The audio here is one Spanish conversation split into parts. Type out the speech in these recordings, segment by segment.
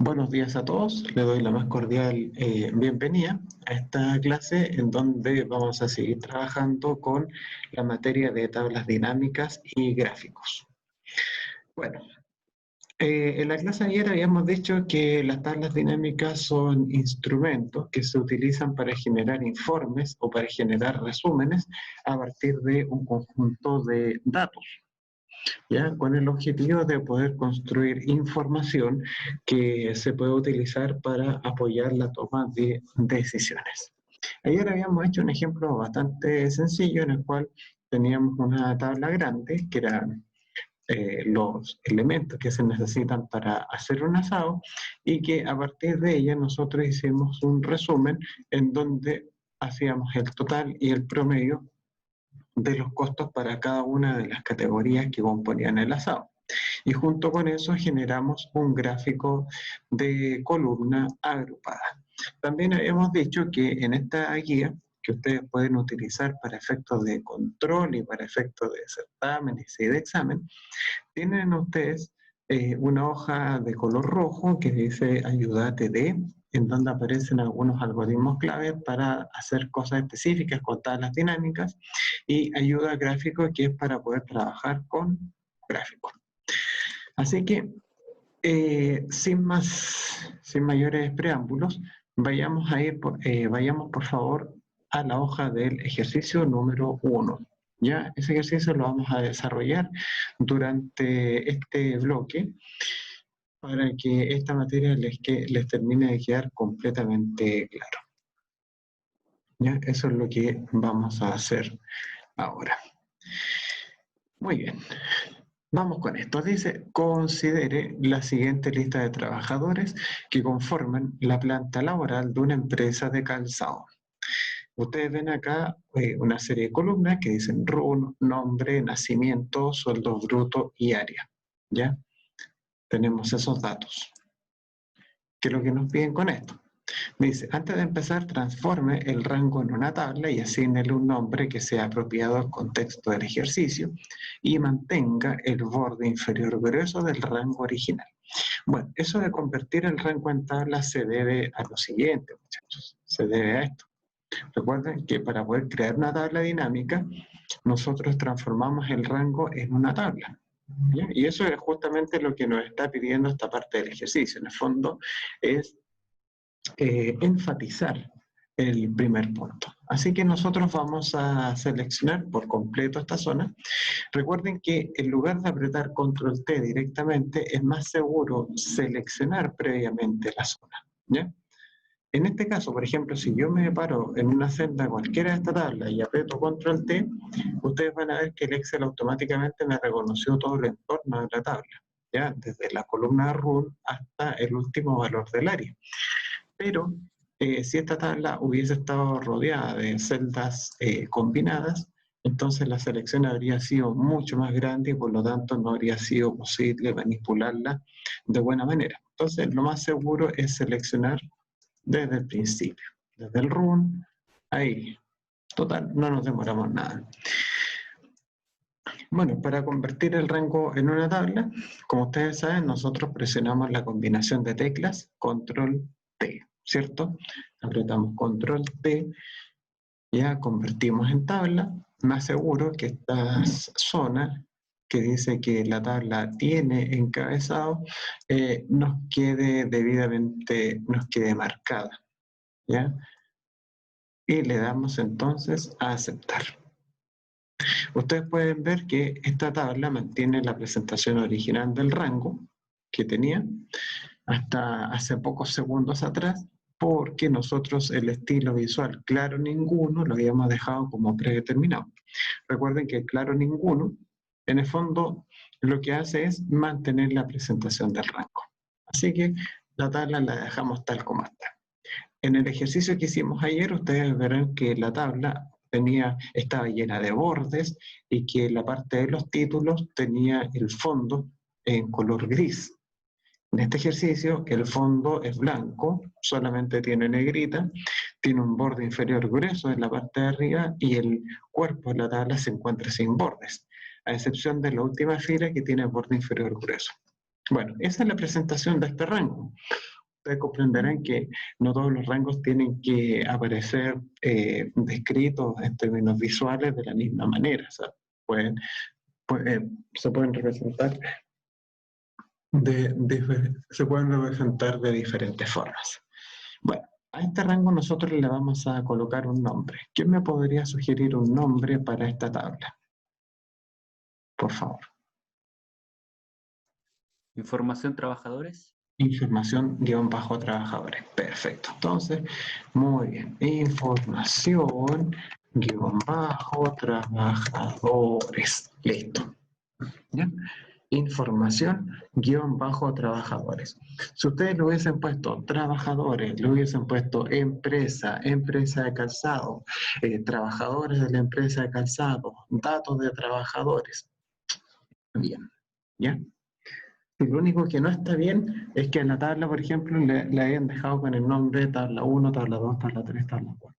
Buenos días a todos, le doy la más cordial bienvenida a esta clase en donde vamos a seguir trabajando con la materia de tablas dinámicas y gráficos. Bueno, en la clase de ayer habíamos dicho que las tablas dinámicas son instrumentos que se utilizan para generar informes o para generar resúmenes a partir de un conjunto de datos, ¿ya? Con el objetivo de poder construir información que se puede utilizar para apoyar la toma de decisiones. Ayer habíamos hecho un ejemplo bastante sencillo en el cual teníamos una tabla grande que eran los elementos que se necesitan para hacer un asado y que a partir de ella nosotros hicimos un resumen en donde hacíamos el total y el promedio de los costos para cada una de las categorías que componían el asado. Y junto con eso generamos un gráfico de columna agrupada. También habíamos dicho que en esta guía, que ustedes pueden utilizar para efectos de control y para efectos de certámenes y de examen, tienen ustedes una hoja de color rojo que dice Ayúdate de, en donde aparecen algunos algoritmos clave para hacer cosas específicas con tablas dinámicas, y ayuda gráfico, que es para poder trabajar con gráficos. Así que, sin mayores preámbulos, vayamos por favor a la hoja del ejercicio número 1. Ya, ese ejercicio lo vamos a desarrollar durante este bloque para que esta materia les termine de quedar completamente claro. ¿Ya? Eso es lo que vamos a hacer ahora. Muy bien. Vamos con esto. Dice, considere la siguiente lista de trabajadores que conforman la planta laboral de una empresa de calzado. Ustedes ven acá una serie de columnas que dicen RUN, nombre, nacimiento, sueldo bruto y área. ¿Ya? Tenemos esos datos. ¿Qué es lo que nos piden con esto? Dice, antes de empezar, transforme el rango en una tabla y asígnele un nombre que sea apropiado al contexto del ejercicio y mantenga el borde inferior grueso del rango original. Bueno, eso de convertir el rango en tabla se debe a lo siguiente, muchachos. Se debe a esto. Recuerden que para poder crear una tabla dinámica, nosotros transformamos el rango en una tabla. ¿Ya? Y eso es justamente lo que nos está pidiendo esta parte del ejercicio. En el fondo es enfatizar el primer punto. Así que nosotros vamos a seleccionar por completo esta zona. Recuerden que en lugar de apretar Control T directamente, es más seguro seleccionar previamente la zona. ¿Ya? En este caso, por ejemplo, si yo me paro en una celda cualquiera de esta tabla y aprieto Control T, ustedes van a ver que el Excel automáticamente me reconoció todo el entorno de la tabla, ¿ya? Desde la columna RUN hasta el último valor del área. Pero si esta tabla hubiese estado rodeada de celdas combinadas, entonces la selección habría sido mucho más grande y por lo tanto no habría sido posible manipularla de buena manera. Entonces lo más seguro es seleccionar desde el principio, desde el RUN, ahí. Total, no nos demoramos nada. Bueno, para convertir el rango en una tabla, como ustedes saben, nosotros presionamos la combinación de teclas Control T, ¿cierto? Apretamos Control T, ya convertimos en tabla. Me aseguro que esta zona que dice que la tabla tiene encabezado nos quede debidamente, nos quede marcada, ¿ya? Y le damos entonces a aceptar. Ustedes pueden ver que esta tabla mantiene la presentación original del rango que tenía hasta hace pocos segundos atrás, porque nosotros el estilo visual claro ninguno lo habíamos dejado como predeterminado. Recuerden que claro ninguno, en el fondo, lo que hace es mantener la presentación del rango. Así que la tabla la dejamos tal como está. En el ejercicio que hicimos ayer, ustedes verán que la tabla estaba llena de bordes y que la parte de los títulos tenía el fondo en color gris. En este ejercicio el fondo es blanco, solamente tiene negrita, tiene un borde inferior grueso en la parte de arriba y el cuerpo de la tabla se encuentra sin bordes, a excepción de la última fila que tiene borde inferior grueso. Bueno, esa es la presentación de este rango. ustedes comprenderán que no todos los rangos tienen que aparecer descritos en términos visuales de la misma manera. O sea, se pueden representar de diferentes formas. Bueno, a este rango nosotros le vamos a colocar un nombre. ¿Quién me podría sugerir un nombre para esta tabla? Por favor. Información trabajadores. Información-trabajadores. Perfecto. Entonces, muy bien. Información-trabajadores. Listo. ¿Ya? Información-trabajadores. Si ustedes le hubiesen puesto trabajadores, le hubiesen puesto empresa de calzado, trabajadores de la empresa de calzado, datos de trabajadores. Bien. ¿Ya? Y lo único que no está bien es que en la tabla, por ejemplo, le hayan dejado con el nombre tabla 1, tabla 2, tabla 3, tabla 4.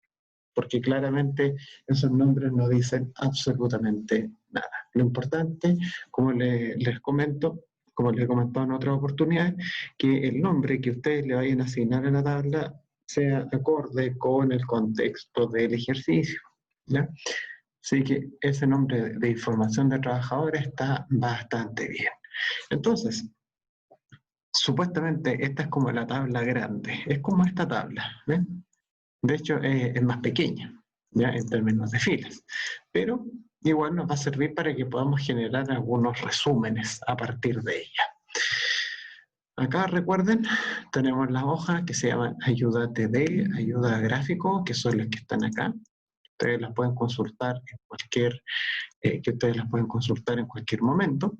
Porque claramente esos nombres no dicen absolutamente nada. Lo importante, como les comento, como les he comentado en otras oportunidades, que el nombre que ustedes le vayan a asignar a la tabla sea acorde con el contexto del ejercicio, ¿ya? Así que ese nombre de información de trabajadores está bastante bien. Entonces, supuestamente esta es como la tabla grande, es como esta tabla, ¿ven? De hecho, es más pequeña, ¿ya? En términos de filas, pero igual nos va a servir para que podamos generar algunos resúmenes a partir de ella. Acá recuerden, tenemos las hojas que se llaman ayuda TD, ayuda gráfico, que son las que están acá. Ustedes las pueden consultar en cualquier momento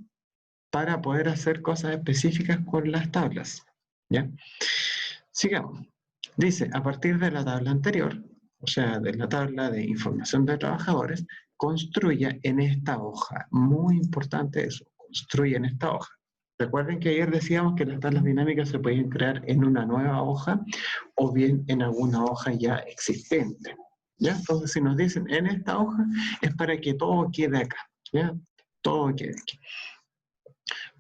para poder hacer cosas específicas con las tablas, ¿ya? Sigamos. Dice, a partir de la tabla anterior, o sea, de la tabla de información de trabajadores, construya en esta hoja. Muy importante eso, construya en esta hoja. Recuerden que ayer decíamos que las tablas dinámicas se podían crear en una nueva hoja o bien en alguna hoja ya existente, ¿ya? Entonces, si nos dicen en esta hoja, es para que todo quede acá, ¿ya? Todo quede aquí.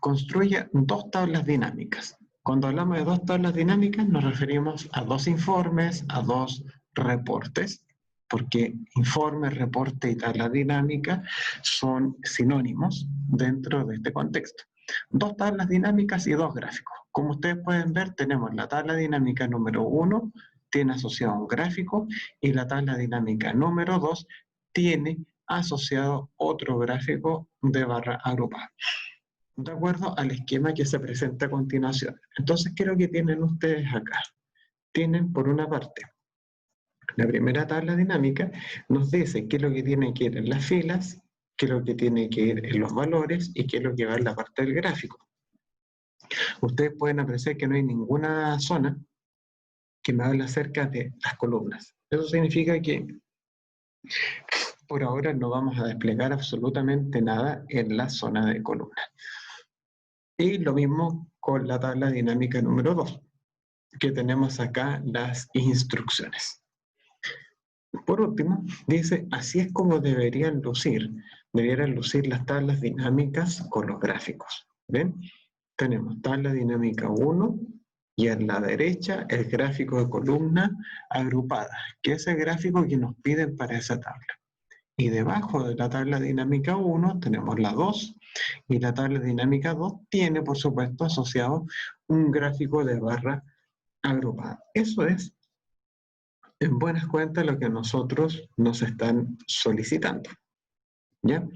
Construya dos tablas dinámicas. Cuando hablamos de dos tablas dinámicas nos referimos a dos informes, a dos reportes, porque informe, reporte y tabla dinámica son sinónimos dentro de este contexto. Dos tablas dinámicas y dos gráficos. Como ustedes pueden ver, tenemos la tabla dinámica número 1, tiene asociado un gráfico, y la tabla dinámica número 2 tiene asociado otro gráfico de barra agrupada, de acuerdo al esquema que se presenta a continuación. Entonces, ¿qué es lo que tienen ustedes acá? Tienen, por una parte, la primera tabla dinámica nos dice qué es lo que tiene que ir en las filas, qué es lo que tiene que ir en los valores y qué es lo que va en la parte del gráfico. Ustedes pueden apreciar que no hay ninguna zona que me hable acerca de las columnas. Eso significa que por ahora no vamos a desplegar absolutamente nada en la zona de columnas. Y lo mismo con la tabla dinámica número 2, que tenemos acá las instrucciones. Por último, dice, así es como debieran lucir las tablas dinámicas con los gráficos. ¿Ven? Tenemos tabla dinámica 1 y en la derecha el gráfico de columna agrupada, que es el gráfico que nos piden para esa tabla. Y debajo de la tabla dinámica 1 tenemos la 2, y la tabla dinámica 2 tiene, por supuesto, asociado un gráfico de barra agrupada. Eso es, en buenas cuentas, lo que a nosotros nos están solicitando, ¿ya?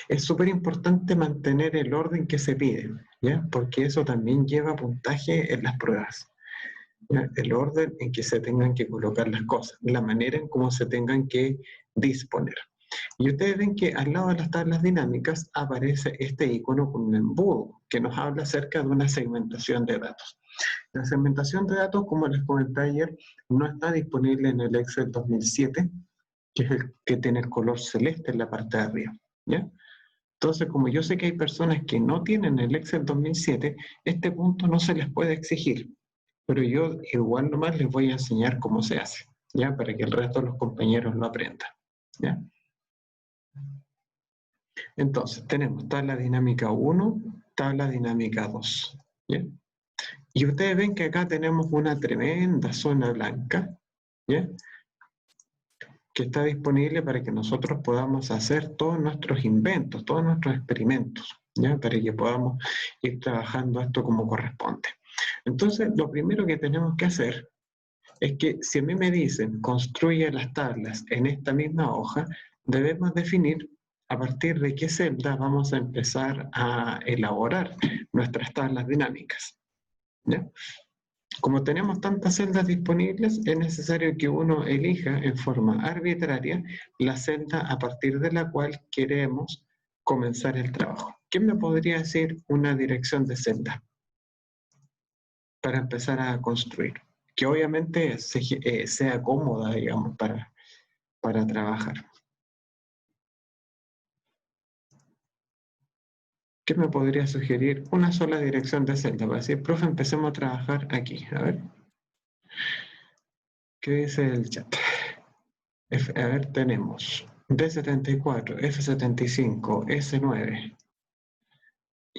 Es súper importante mantener el orden que se pide, ¿ya? Porque eso también lleva puntaje en las pruebas, ¿ya? El orden en que se tengan que colocar las cosas, la manera en cómo se tengan que disponer. Y ustedes ven que al lado de las tablas dinámicas aparece este icono con un embudo que nos habla acerca de una segmentación de datos. La segmentación de datos, como les comenté ayer, no está disponible en el Excel 2007, que es el que tiene el color celeste en la parte de arriba, ¿ya? Entonces, como yo sé que hay personas que no tienen el Excel 2007, este punto no se les puede exigir, pero yo igual nomás les voy a enseñar cómo se hace, ¿ya? Para que el resto de los compañeros lo aprendan, ¿ya? Entonces, tenemos tabla dinámica 1, tabla dinámica 2, ¿ya? Y ustedes ven que acá tenemos una tremenda zona blanca, ¿ya? Que está disponible para que nosotros podamos hacer todos nuestros inventos, todos nuestros experimentos, ¿ya? Para que podamos ir trabajando esto como corresponde. Entonces, lo primero que tenemos que hacer es que si a mí me dicen construye las tablas en esta misma hoja, debemos definir a partir de qué celda vamos a empezar a elaborar nuestras tablas dinámicas, ¿ya? Como tenemos tantas celdas disponibles, es necesario que uno elija en forma arbitraria la celda a partir de la cual queremos comenzar el trabajo. ¿Quién me podría decir una dirección de celda para empezar a construir? Que obviamente sea cómoda, digamos, para trabajar. ¿Qué me podría sugerir? Una sola dirección de celda. Para decir, profe, empecemos a trabajar aquí. A ver. ¿Qué dice el chat? A ver, tenemos D74, F75, S9.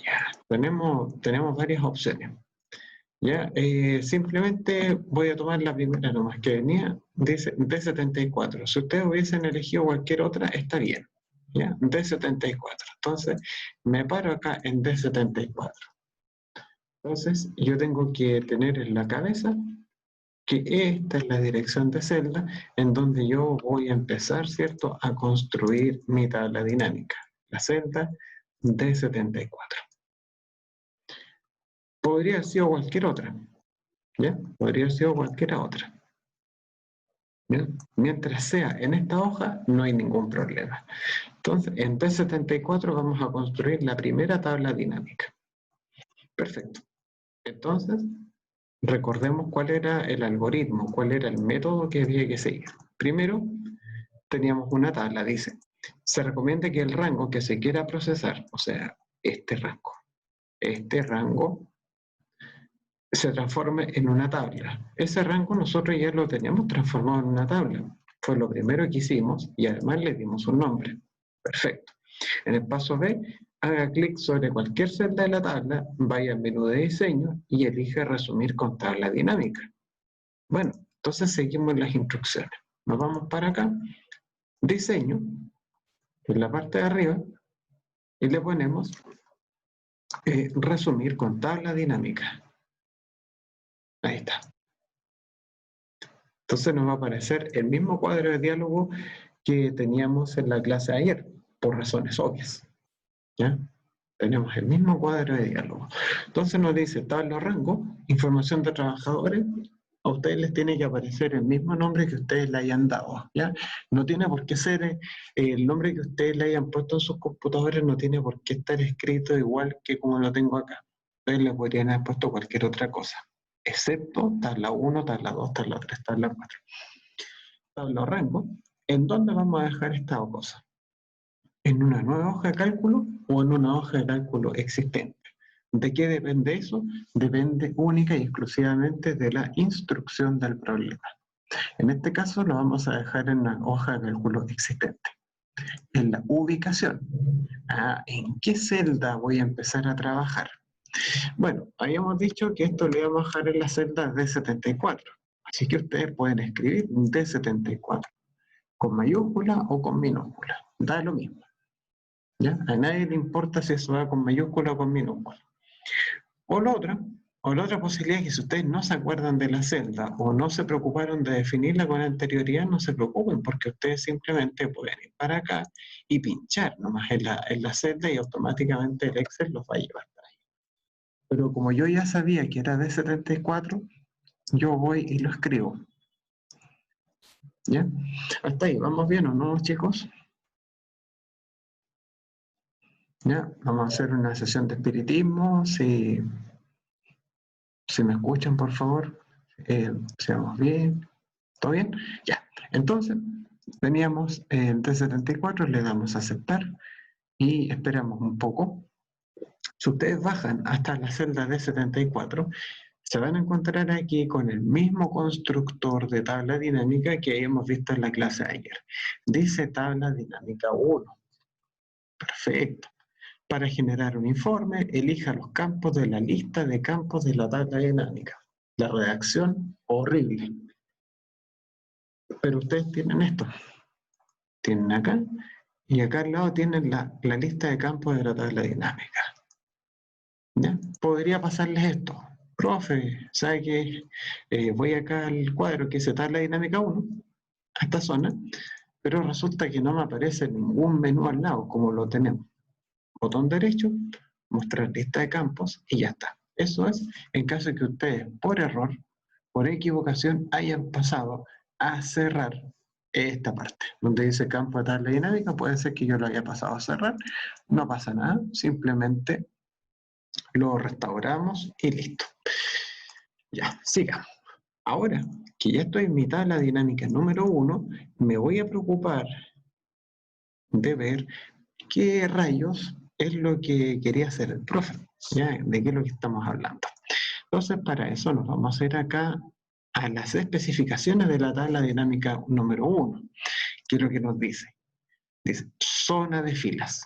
Ya, tenemos varias opciones. Ya, simplemente voy a tomar la primera nomás que venía, dice D74. Si ustedes hubiesen elegido cualquier otra, está bien. ¿Ya? D74. Entonces, me paro acá en D74. Entonces, yo tengo que tener en la cabeza que esta es la dirección de celda en donde yo voy a empezar, ¿cierto?, a construir mi tabla dinámica, la celda D74. Podría haber sido cualquier otra, ¿ya? Podría haber sido cualquier otra. ¿Ya? Mientras sea en esta hoja, no hay ningún problema. Entonces, en D74 vamos a construir la primera tabla dinámica. Perfecto. Entonces, recordemos cuál era el algoritmo, cuál era el método que había que seguir. Primero, teníamos una tabla, dice, se recomienda que el rango que se quiera procesar, o sea, este rango, se transforme en una tabla. Ese rango nosotros ya lo teníamos transformado en una tabla. Fue lo primero que hicimos y además le dimos un nombre. Perfecto. En el paso B, haga clic sobre cualquier celda de la tabla, vaya al menú de diseño y elige resumir con tabla dinámica. Bueno, entonces seguimos las instrucciones. Nos vamos para acá, diseño, en la parte de arriba, y le ponemos resumir con tabla dinámica. Ahí está. Entonces nos va a aparecer el mismo cuadro de diálogo que teníamos en la clase de ayer, por razones obvias. ¿Ya? Tenemos el mismo cuadro de diálogo. Entonces nos dice tabla rango, información de trabajadores. A ustedes les tiene que aparecer el mismo nombre que ustedes le hayan dado, ¿ya? No tiene por qué ser el nombre que ustedes le hayan puesto en sus computadores, no tiene por qué estar escrito igual que como lo tengo acá. Ustedes le podrían haber puesto cualquier otra cosa, excepto tabla 1, tabla 2, tabla 3, tabla 4. Tabla rango, ¿en dónde vamos a dejar esta cosa? ¿En una nueva hoja de cálculo o en una hoja de cálculo existente? ¿De qué depende eso? Depende única y exclusivamente de la instrucción del problema. En este caso lo vamos a dejar en una hoja de cálculo existente. En la ubicación, ¿en qué celda voy a empezar a trabajar? Bueno, habíamos dicho que esto lo íbamos a dejar en la celda D74. Así que ustedes pueden escribir D74 con mayúscula o con minúscula. Da lo mismo. ¿Ya? A nadie le importa si eso va con mayúscula o con minúscula. O la otra posibilidad es que si ustedes no se acuerdan de la celda o no se preocuparon de definirla con anterioridad, no se preocupen porque ustedes simplemente pueden ir para acá y pinchar nomás en la celda y automáticamente el Excel los va a llevar para ahí. Pero como yo ya sabía que era de 74, yo voy y lo escribo. ¿Ya? Hasta ahí, ¿vamos bien o no, chicos? ¿Ya? Vamos a hacer una sesión de espiritismo, si me escuchan, por favor, seamos bien, ¿todo bien? Ya, entonces, teníamos el D74, le damos a aceptar y esperamos un poco. Si ustedes bajan hasta la celda D74, se van a encontrar aquí con el mismo constructor de tabla dinámica que habíamos visto en la clase de ayer. Dice tabla dinámica 1. Perfecto. Para generar un informe, elija los campos de la lista de campos de la tabla dinámica. La redacción, horrible. Pero ustedes tienen esto. Tienen acá, y acá al lado tienen la lista de campos de la tabla dinámica. ¿Ya? Podría pasarles esto. Profe, ¿sabe qué? Voy acá al cuadro que dice tabla dinámica 1, a esta zona, pero resulta que no me aparece ningún menú al lado, como lo tenemos. Botón derecho, mostrar lista de campos y ya está. Eso es en caso de que ustedes, por error, por equivocación, hayan pasado a cerrar esta parte, donde dice campo de tabla dinámica. Puede ser que yo lo haya pasado a cerrar, no pasa nada, simplemente lo restauramos y listo. Ya, sigamos. Ahora que ya estoy en mi tabla dinámica número 1, me voy a preocupar de ver qué rayos es lo que quería hacer el profe, ¿ya? ¿De qué es lo que estamos hablando? Entonces, para eso nos vamos a ir acá a las especificaciones de la tabla dinámica número 1. ¿Qué es lo que nos dice? Dice, zona de filas.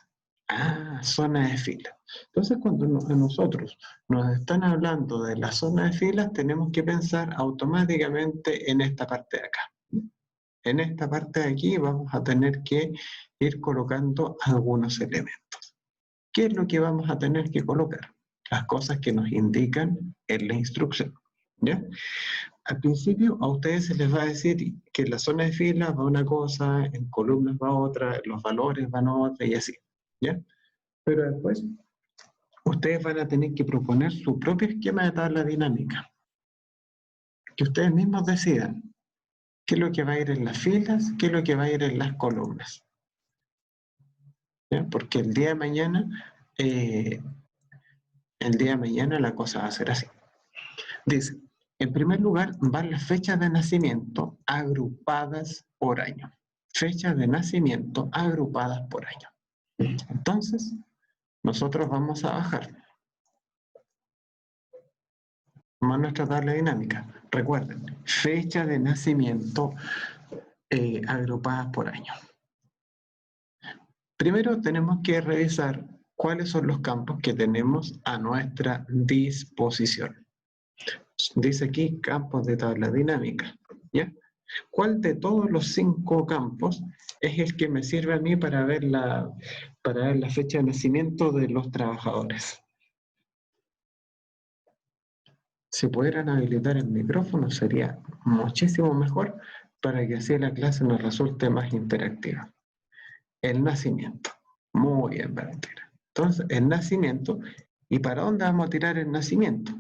Ah, zona de filas. Entonces, cuando nosotros nos están hablando de la zona de filas, tenemos que pensar automáticamente en esta parte de acá. En esta parte de aquí vamos a tener que ir colocando algunos elementos. ¿Qué es lo que vamos a tener que colocar? Las cosas que nos indican en la instrucción, ¿ya? Al principio a ustedes se les va a decir que en la zona de filas va una cosa, en columnas va otra, los valores van a otra y así, ¿ya? Pero después ustedes van a tener que proponer su propio esquema de tabla dinámica, que ustedes mismos decidan qué es lo que va a ir en las filas, qué es lo que va a ir en las columnas, ¿ya? Porque el día de mañana la cosa va a ser así. Dice, en primer lugar van las fechas de nacimiento agrupadas por año. Fechas de nacimiento agrupadas por año. Entonces, nosotros vamos a bajar nuestra tabla dinámica. Recuerden, fecha de nacimiento agrupadas por año. Primero tenemos que revisar cuáles son los campos que tenemos a nuestra disposición. Dice aquí campos de tabla dinámica, ¿ya? ¿Cuál de todos los 5 campos es el que me sirve a mí para ver la fecha de nacimiento de los trabajadores? Si pudieran habilitar el micrófono sería muchísimo mejor para que así la clase nos resulte más interactiva. El nacimiento. Muy bien, Valentina. Entonces, el nacimiento. ¿Y para dónde vamos a tirar el nacimiento?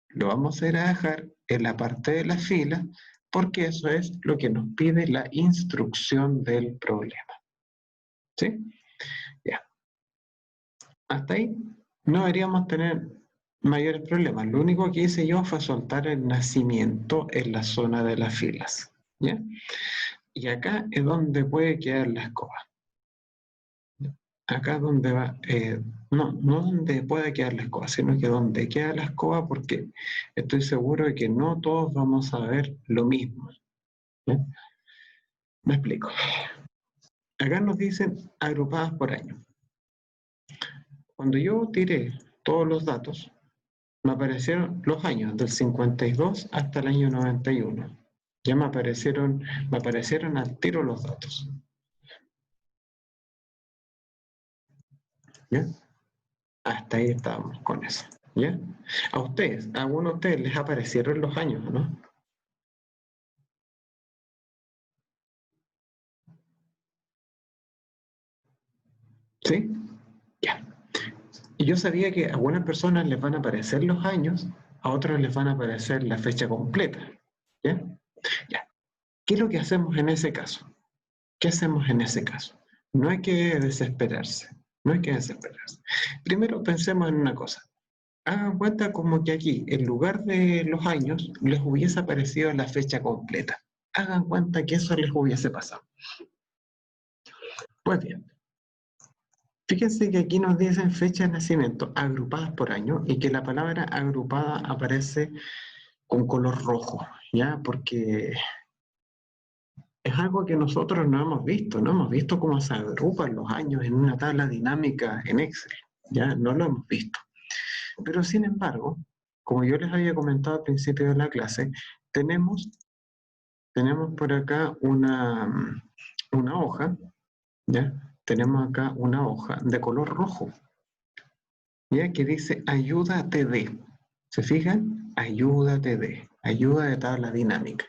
Lo vamos a ir a dejar en la parte de la fila, porque eso es lo que nos pide la instrucción del problema. ¿Sí? Ya. Hasta ahí no deberíamos tener mayores problemas. Lo único que hice yo fue soltar el nacimiento en la zona de las filas, ¿ya? Y acá es donde puede quedar la escoba. Acá es donde va, no donde puede quedar la escoba, sino que donde queda la escoba, porque estoy seguro de que no todos vamos a ver lo mismo, ¿ya? Me explico. Acá nos dicen agrupadas por año. Cuando yo tiré todos los datos, me aparecieron los años del 52 hasta el año 91. Ya me aparecieron al tiro los datos. ¿Ya? Hasta ahí estábamos con eso. ¿Ya? A ustedes, a algunos de ustedes les aparecieron los años, ¿no? ¿Sí? Ya. Y yo sabía que a algunas personas les van a aparecer los años, a otros les van a aparecer la fecha completa. ¿Ya? Ya. ¿Qué es lo que hacemos en ese caso? ¿Qué hacemos en ese caso? No hay que desesperarse. No hay que desesperarse. Primero pensemos en una cosa. Hagan cuenta como que aquí, en lugar de los años, les hubiese aparecido la fecha completa. Hagan cuenta que eso les hubiese pasado. Pues bien, fíjense que aquí nos dicen fechas de nacimiento agrupadas por año y que la palabra agrupada aparece con color rojo, ¿ya? Porque es algo que nosotros no hemos visto cómo se agrupan los años en una tabla dinámica en Excel. ya no lo hemos visto. Pero sin embargo, como yo les había comentado al principio de la clase, tenemos por acá una hoja, ¿ya? Tenemos acá una hoja de color rojo, ¿ya? Que dice ayúdate de. ¿Se fijan? Ayúdate de. Ayuda de tabla dinámica.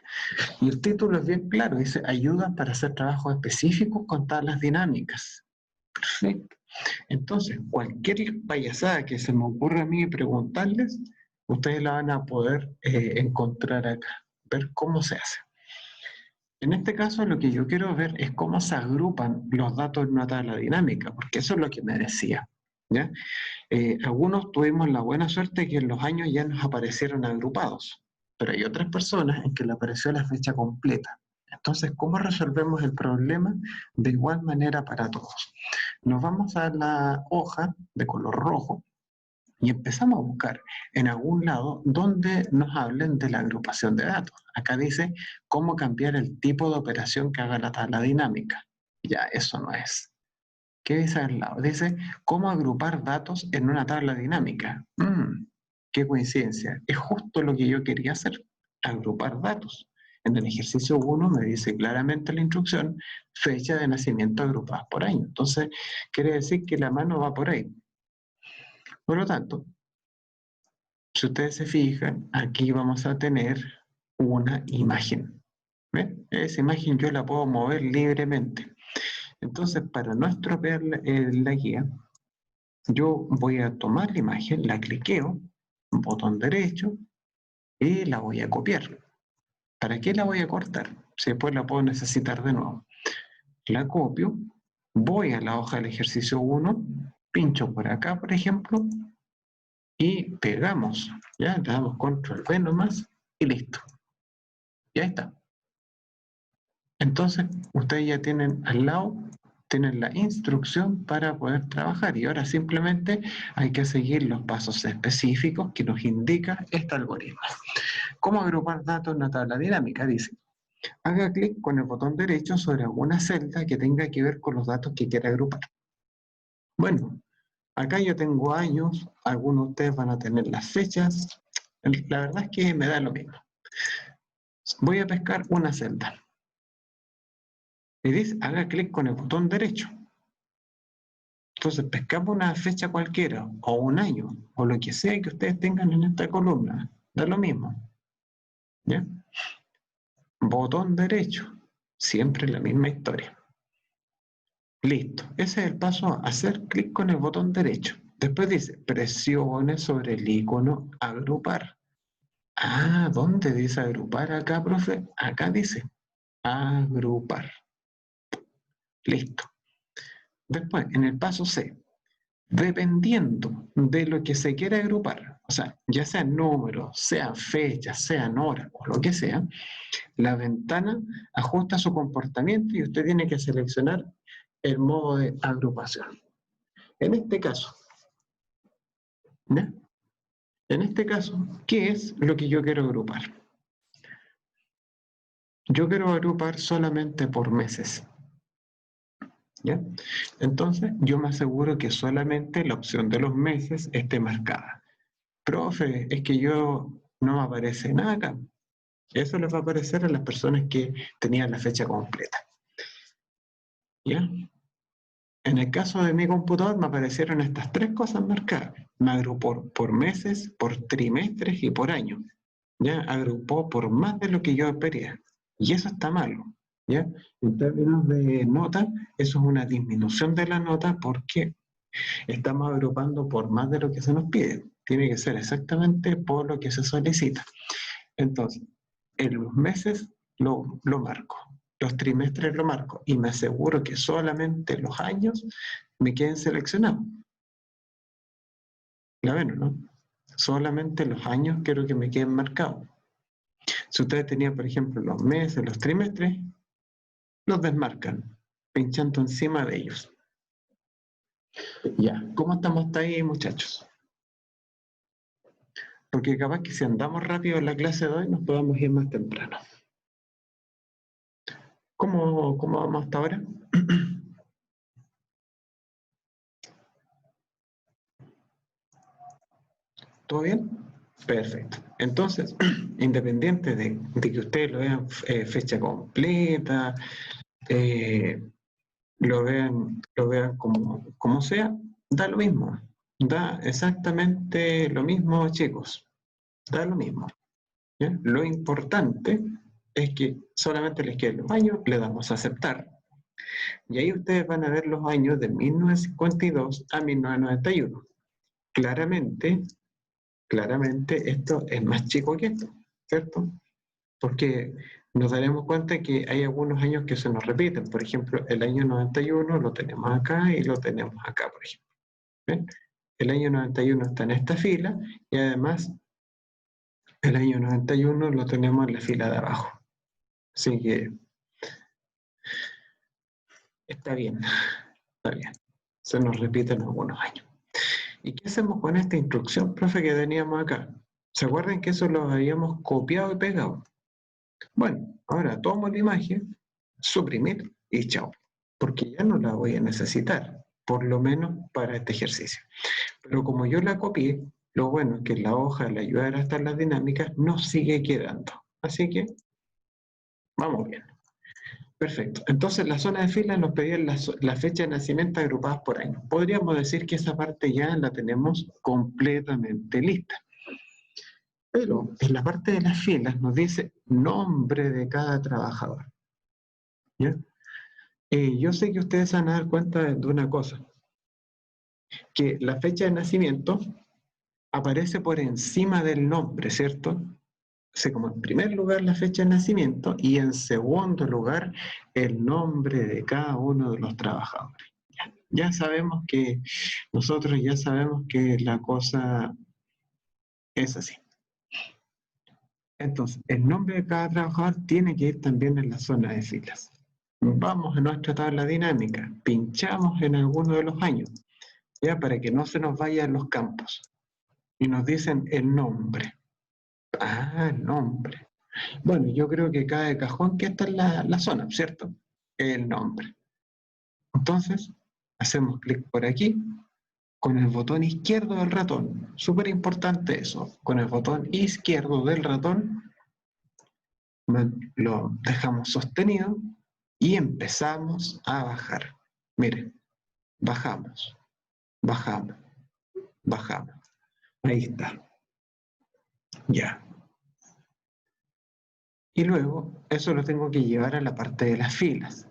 Y el título es bien claro, dice ayuda para hacer trabajos específicos con tablas dinámicas. Perfecto. Entonces, cualquier payasada que se me ocurra a mí preguntarles, ustedes la van a poder encontrar acá, ver cómo se hace. En este caso, lo que yo quiero ver es cómo se agrupan los datos en una tabla dinámica, porque eso es lo que me decía. ¿Ya? Algunos tuvimos la buena suerte que en los años ya nos aparecieron agrupados, pero hay otras personas en que le apareció la fecha completa. Entonces, ¿cómo resolvemos el problema? De igual manera para todos. Nos vamos a la hoja de color rojo y empezamos a buscar en algún lado donde nos hablen de la agrupación de datos. Acá dice cómo cambiar el tipo de operación que haga la tabla dinámica. Ya, eso no es. ¿Qué dice al lado? Dice cómo agrupar datos en una tabla dinámica. Qué coincidencia. Es justo lo que yo quería hacer, agrupar datos. En el ejercicio 1 me dice claramente la instrucción, fecha de nacimiento agrupadas por año. Entonces, quiere decir que la mano va por ahí. Por lo tanto, si ustedes se fijan, aquí vamos a tener una imagen. ¿Ven? Esa imagen yo la puedo mover libremente. Entonces, para no estropear la guía, yo voy a tomar la imagen, la cliqueo, botón derecho, y la voy a copiar. ¿Para qué la voy a cortar? Si después la puedo necesitar de nuevo. La copio, voy a la hoja del ejercicio 1, pincho por acá, por ejemplo, y pegamos. Ya, le damos control V nomás y listo. Y ahí está. Entonces, ustedes ya tienen al lado, tienen la instrucción para poder trabajar y ahora simplemente hay que seguir los pasos específicos que nos indica este algoritmo. ¿Cómo agrupar datos en una tabla dinámica? Dice, haga clic con el botón derecho sobre alguna celda que tenga que ver con los datos que quiera agrupar. Bueno, acá yo tengo años, algunos de ustedes van a tener las fechas, la verdad es que me da lo mismo. Voy a pescar una celda. Y dice, haga clic con el botón derecho. Entonces pescamos una fecha cualquiera, o un año, o lo que sea que ustedes tengan en esta columna. Da lo mismo. ¿Ya? Botón derecho. Siempre la misma historia. Listo. Ese es el paso a hacer clic con el botón derecho. Después dice, presione sobre el icono agrupar. Ah, ¿dónde dice agrupar acá, profe? Acá dice agrupar. Listo. Después, en el paso C, dependiendo de lo que se quiera agrupar, o sea, ya sean números, sean fechas, sean horas o lo que sea, la ventana ajusta su comportamiento y usted tiene que seleccionar el modo de agrupación. En este caso, ¿ya? En este caso, ¿qué es lo que yo quiero agrupar? Yo quiero agrupar solamente por meses. ¿Ya? Entonces, yo me aseguro que solamente la opción de los meses esté marcada. Profe, es que yo no me aparece nada acá. Eso les va a aparecer a las personas que tenían la fecha completa. ¿Ya? En el caso de mi computador me aparecieron estas tres cosas marcadas. Me agrupó por meses, por trimestres y por año. ¿Ya? Agrupó por más de lo que yo espería. Y eso está malo. ¿Ya? En términos de nota, eso es una disminución de la nota porque estamos agrupando por más de lo que se nos pide. Tiene que ser exactamente por lo que se solicita. Entonces, en los meses lo marco, los trimestres lo marco y me aseguro que solamente los años me queden seleccionados. La ven, ¿no? Solamente los años quiero que me queden marcados. Si ustedes tenían, por ejemplo, los meses, los trimestres, los desmarcan, pinchando encima de ellos. Ya, ¿cómo estamos hasta ahí, muchachos? Porque capaz que si andamos rápido en la clase de hoy nos podamos ir más temprano. ¿Cómo vamos hasta ahora? ¿Todo bien? Perfecto. Entonces, independiente de que ustedes lo vean fecha completa, eh, lo vean como sea, da lo mismo. Da exactamente lo mismo, chicos. Da lo mismo. ¿Ya? Lo importante es que solamente les queden los años, le damos a aceptar. Y ahí ustedes van a ver los años de 1952 a 1991. Claramente, claramente esto es más chico que esto, ¿cierto? Porque nos daremos cuenta que hay algunos años que se nos repiten. Por ejemplo, el año 91 lo tenemos acá y lo tenemos acá, por ejemplo. ¿Ven? El año 91 está en esta fila y además el año 91 lo tenemos en la fila de abajo. Así que está bien, está bien. Se nos repiten algunos años. ¿Y qué hacemos con esta instrucción, profe, que teníamos acá? ¿Se acuerdan que eso lo habíamos copiado y pegado? Bueno, ahora tomo la imagen, suprimir y chao, porque ya no la voy a necesitar, por lo menos para este ejercicio. Pero como yo la copié, lo bueno es que la hoja, la ayudar a estar las dinámicas, no sigue quedando. Así que vamos bien. Perfecto. Entonces, la zona de fila nos pedía la fecha de nacimiento agrupadas por año. Podríamos decir que esa parte ya la tenemos completamente lista. Pero en la parte de las filas nos dice nombre de cada trabajador. ¿Ya? Yo sé que ustedes van a dar cuenta de una cosa, que la fecha de nacimiento aparece por encima del nombre, ¿cierto? O sea, como en primer lugar la fecha de nacimiento y en segundo lugar el nombre de cada uno de los trabajadores. Ya sabemos que nosotros ya sabemos que la cosa es así. Entonces, el nombre de cada trabajador tiene que ir también en la zona de filas. Vamos a nuestra tabla dinámica, pinchamos en alguno de los años, ya para que no se nos vayan los campos. Y nos dicen el nombre. Ah, el nombre. Bueno, yo creo que cae de cajón que esta es la zona, ¿cierto? El nombre. Entonces, hacemos clic por aquí, con el botón izquierdo del ratón. Súper importante eso. Con el botón izquierdo del ratón lo dejamos sostenido y empezamos a bajar. Miren, bajamos, bajamos, bajamos. Ahí está. Ya. Y luego eso lo tengo que llevar a la parte de las filas.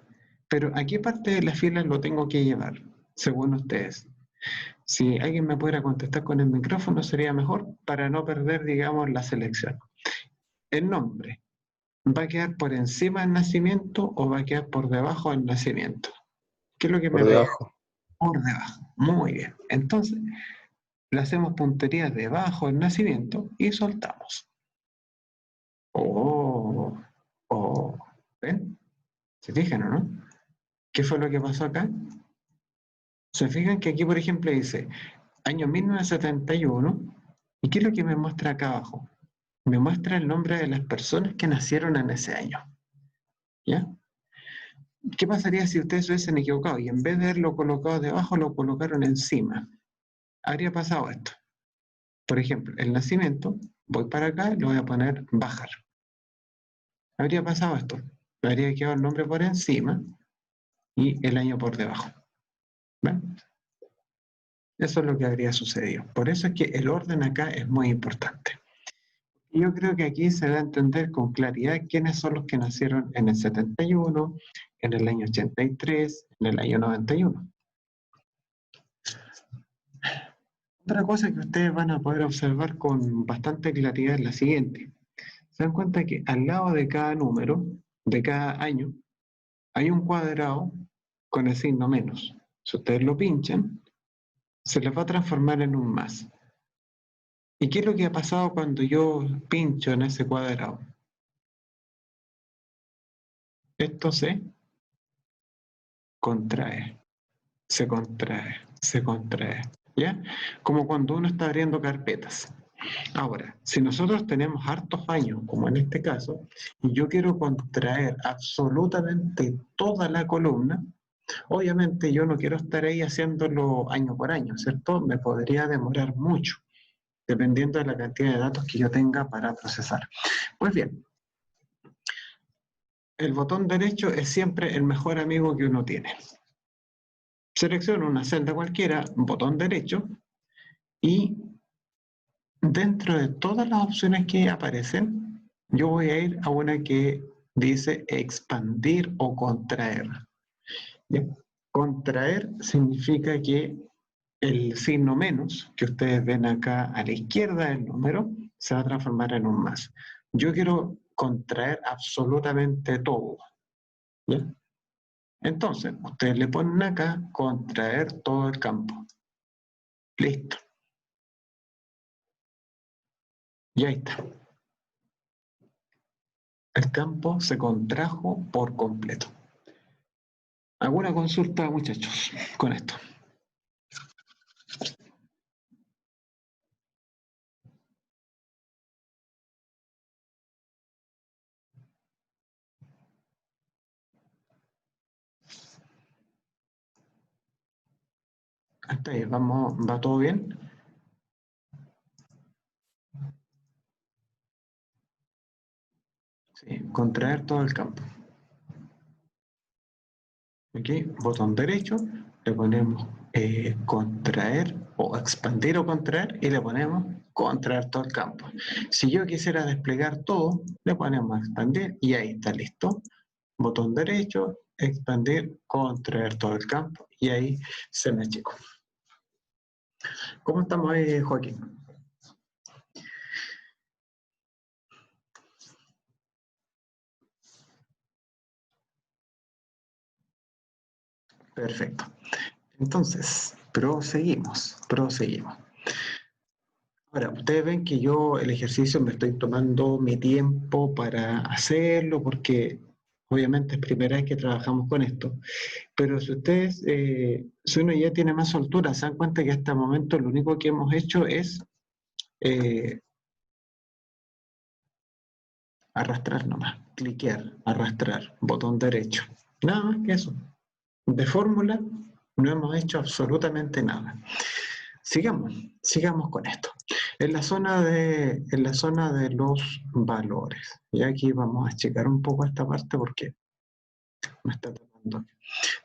Pero ¿a qué parte de las filas lo tengo que llevar? Según ustedes. Si alguien me pudiera contestar con el micrófono sería mejor para no perder, digamos, la selección. El nombre, ¿va a quedar por encima del nacimiento o va a quedar por debajo del nacimiento? ¿Qué es lo que me Por va a debajo. por debajo? Muy bien. Entonces, le hacemos puntería debajo del nacimiento y soltamos. Oh, oh, ¿ven? ¿Se fijan o no? ¿Qué fue lo que pasó acá? Se fijan que aquí, por ejemplo, dice año 1971, ¿y qué es lo que me muestra acá abajo? Me muestra el nombre de las personas que nacieron en ese año. ¿Ya? ¿Qué pasaría si ustedes se hubiesen equivocado y en vez de haberlo colocado debajo, lo colocaron encima? Habría pasado esto. Por ejemplo, el nacimiento, voy para acá y lo voy a poner bajar. Habría pasado esto. Me habría quedado el nombre por encima y el año por debajo. ¿Ven? Eso es lo que habría sucedido. Por eso es que el orden acá es muy importante. Y yo creo que aquí se va a entender con claridad quiénes son los que nacieron en el 71, en el año 83, en el año 91. Otra cosa que ustedes van a poder observar con bastante claridad es la siguiente. Se dan cuenta que al lado de cada número, de cada año, hay un cuadrado con el signo menos. Si ustedes lo pinchan, se les va a transformar en un más. ¿Y qué es lo que ha pasado cuando yo pincho en ese cuadrado? Esto se contrae, se contrae, se contrae. ¿Ya? Como cuando uno está abriendo carpetas. Ahora, si nosotros tenemos hartos años, como en este caso, y yo quiero contraer absolutamente toda la columna, obviamente yo no quiero estar ahí haciéndolo año por año, ¿cierto? Me podría demorar mucho. dependiendo de la cantidad de datos que yo tenga para procesar. Pues bien, el botón derecho es siempre el mejor amigo que uno tiene. Selecciono una celda cualquiera, botón derecho, y dentro de todas las opciones que aparecen, yo voy a ir a una que dice expandir o contraer. ¿Bien? Contraer significa que el signo menos que ustedes ven acá a la izquierda del número se va a transformar en un más. Yo quiero contraer absolutamente todo. ¿Ya? Entonces, ustedes le ponen acá contraer todo el campo. Listo. Y ahí está. El campo se contrajo por completo. ¿Alguna consulta, muchachos, con esto? Hasta ahí, vamos, ¿va todo bien? Sí, contraer todo el campo. Aquí, botón derecho, le ponemos contraer o expandir o contraer y le ponemos contraer todo el campo. Si yo quisiera desplegar todo, le ponemos expandir y ahí está listo. Botón derecho, expandir, contraer todo el campo y ahí se me achicó. ¿Cómo estamos ahí, Joaquín? Perfecto. Entonces, proseguimos. Ahora, ustedes ven que yo el ejercicio me estoy tomando mi tiempo para hacerlo porque obviamente es primera vez que trabajamos con esto. Pero si ustedes, si uno ya tiene más soltura, se dan cuenta que hasta el momento lo único que hemos hecho es arrastrar nomás, cliquear, arrastrar, botón derecho. Nada más que eso. De fórmula no hemos hecho absolutamente nada. Sigamos con esto. En la zona de los valores. Y aquí vamos a checar un poco esta parte porque me está tapando.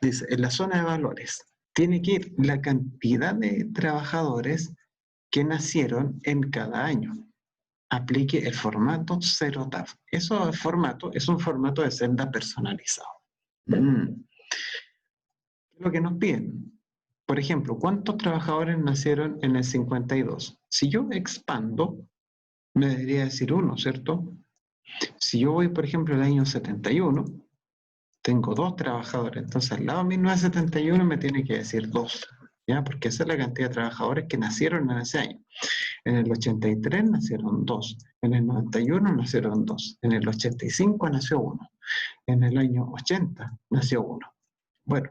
Dice, en la zona de valores, tiene que ir la cantidad de trabajadores que nacieron en cada año. Aplique el formato 0TAF. Eso es un formato de celda personalizado. ¿Qué es lo que nos piden? Por ejemplo, ¿cuántos trabajadores nacieron en el 52? Si yo expando, me debería decir 1, ¿cierto? Si yo voy, por ejemplo, al año 71, tengo 2 trabajadores. Entonces, al lado de 1971 me tiene que decir 2, ¿ya? Porque esa es la cantidad de trabajadores que nacieron en ese año. En el 83 nacieron 2, en el 91 nacieron 2, en el 85 nació 1, en el año 80 nació 1. Bueno,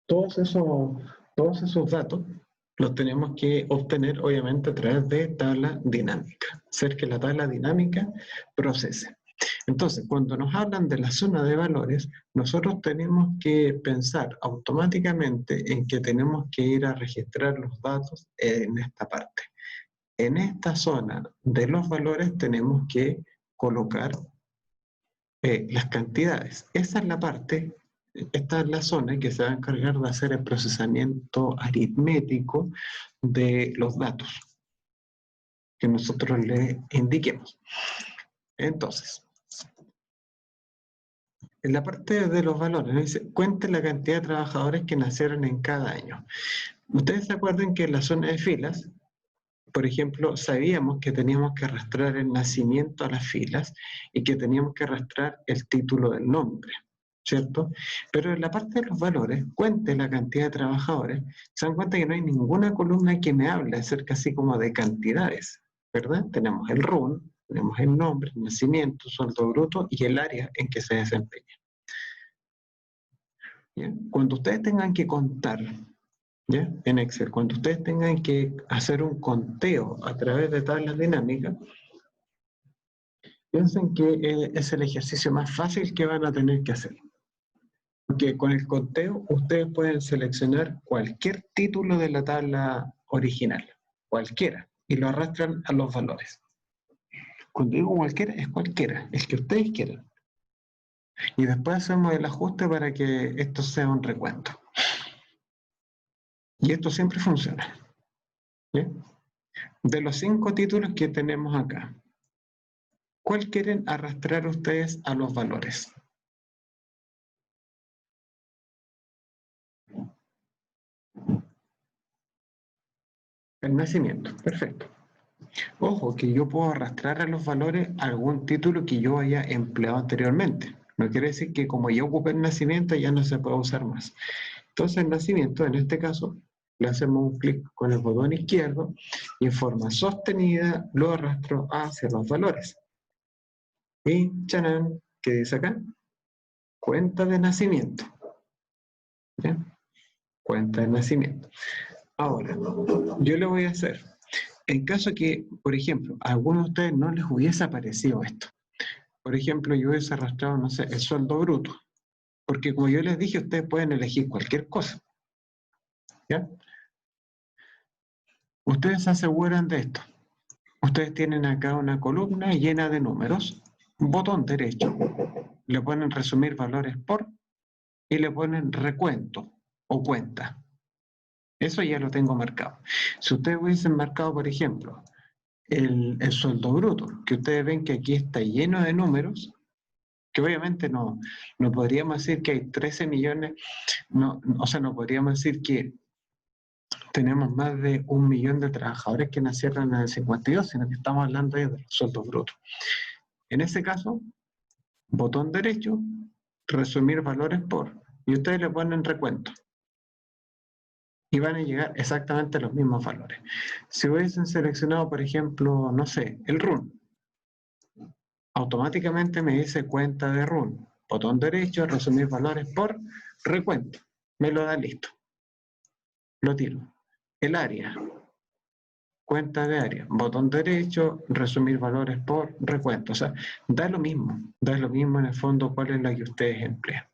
todos esos datos los tenemos que obtener obviamente a través de tabla dinámica, hacer que la tabla dinámica procese. Entonces, cuando nos hablan de la zona de valores, nosotros tenemos que pensar automáticamente en que tenemos que ir a registrar los datos en esta parte. En esta zona de los valores tenemos que colocar las cantidades. Esa es la parte, esta es la zona que se va a encargar de hacer el procesamiento aritmético de los datos que nosotros le indiquemos. Entonces, en la parte de los valores, dice, cuente la cantidad de trabajadores que nacieron en cada año. Ustedes se acuerdan que en la zona de filas, por ejemplo, sabíamos que teníamos que arrastrar el nacimiento a las filas y que teníamos que arrastrar el título del nombre, ¿cierto? Pero en la parte de los valores, cuente la cantidad de trabajadores, se dan cuenta que no hay ninguna columna que me hable acerca así como de cantidades, ¿verdad? Tenemos el RUN, tenemos el nombre, el nacimiento, sueldo bruto y el área en que se desempeña. ¿Bien? Cuando ustedes tengan que contar, ¿ya? En Excel, cuando ustedes tengan que hacer un conteo a través de tablas dinámicas, piensen que es el ejercicio más fácil que van a tener que hacer. Porque con el conteo ustedes pueden seleccionar cualquier título de la tabla original, cualquiera, y lo arrastran a los valores. Cuando digo cualquiera, es cualquiera, el que ustedes quieran. Y después hacemos el ajuste para que esto sea un recuento. Y esto siempre funciona. ¿Bien? De los 5 títulos que tenemos acá, ¿cuál quieren arrastrar ustedes a los valores? El nacimiento, perfecto. Ojo, que yo puedo arrastrar a los valores algún título que yo haya empleado anteriormente. No quiere decir que como ya ocupé el nacimiento ya no se puede usar más. Entonces el nacimiento, en este caso, le hacemos un clic con el botón izquierdo y en forma sostenida lo arrastro hacia los valores. Y ¡chanán! ¿Qué dice acá? Cuenta de nacimiento. ¿Bien? Cuenta de nacimiento. Ahora, yo le voy a hacer, en caso que, por ejemplo, a algunos de ustedes no les hubiese aparecido esto. Por ejemplo, yo hubiese arrastrado, no sé, el sueldo bruto. Porque como yo les dije, ustedes pueden elegir cualquier cosa. ¿Ya? Ustedes se aseguran de esto. Ustedes tienen acá una columna llena de números, botón derecho, le ponen resumir valores por y le ponen recuento o cuenta. Eso ya lo tengo marcado. Si ustedes hubiesen marcado, por ejemplo, el sueldo bruto, que ustedes ven que aquí está lleno de números, que obviamente no podríamos decir que hay 13 millones, o sea, no podríamos decir que tenemos más de 1 millón de trabajadores que nacieron en el 52, sino que estamos hablando de los sueldos brutos. En ese caso, botón derecho, resumir valores por, y ustedes le ponen recuento. Y van a llegar exactamente a los mismos valores. Si hubiesen seleccionado, por ejemplo, no sé, el RUN, automáticamente me dice cuenta de RUN. Botón derecho, resumir valores por recuento. Me lo da listo. Lo tiro. El área. Cuenta de área. Botón derecho, resumir valores por recuento. O sea, da lo mismo. Da lo mismo en el fondo cuál es la que ustedes emplean.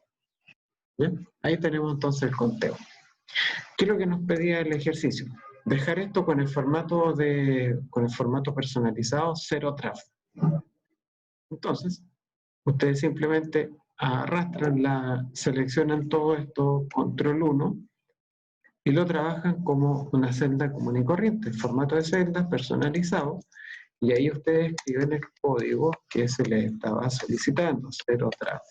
¿Bien? Ahí tenemos entonces el conteo. ¿Qué es lo que nos pedía el ejercicio? Dejar esto con el formato personalizado, cero traf. Entonces, ustedes simplemente seleccionan todo esto, control 1, y lo trabajan como una celda común y corriente, formato de celda personalizado, y ahí ustedes escriben el código que se les estaba solicitando, cero traf.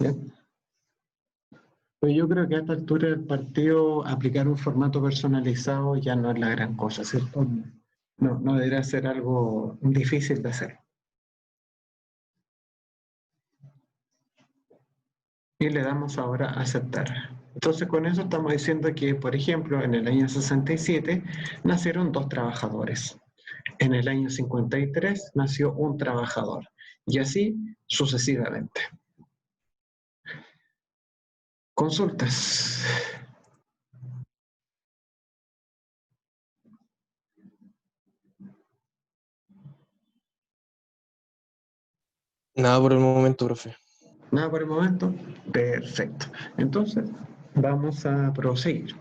¿Bien? Pues yo creo que a esta altura del partido aplicar un formato personalizado ya no es la gran cosa, ¿cierto? No debería ser algo difícil de hacer. Y le damos ahora a aceptar. Entonces con eso estamos diciendo que, por ejemplo, en el año 67 nacieron 2 trabajadores. En el año 53 nació un trabajador. Y así sucesivamente. Consultas. Nada por el momento, profe. Nada por el momento. Perfecto. Entonces, vamos a proseguir.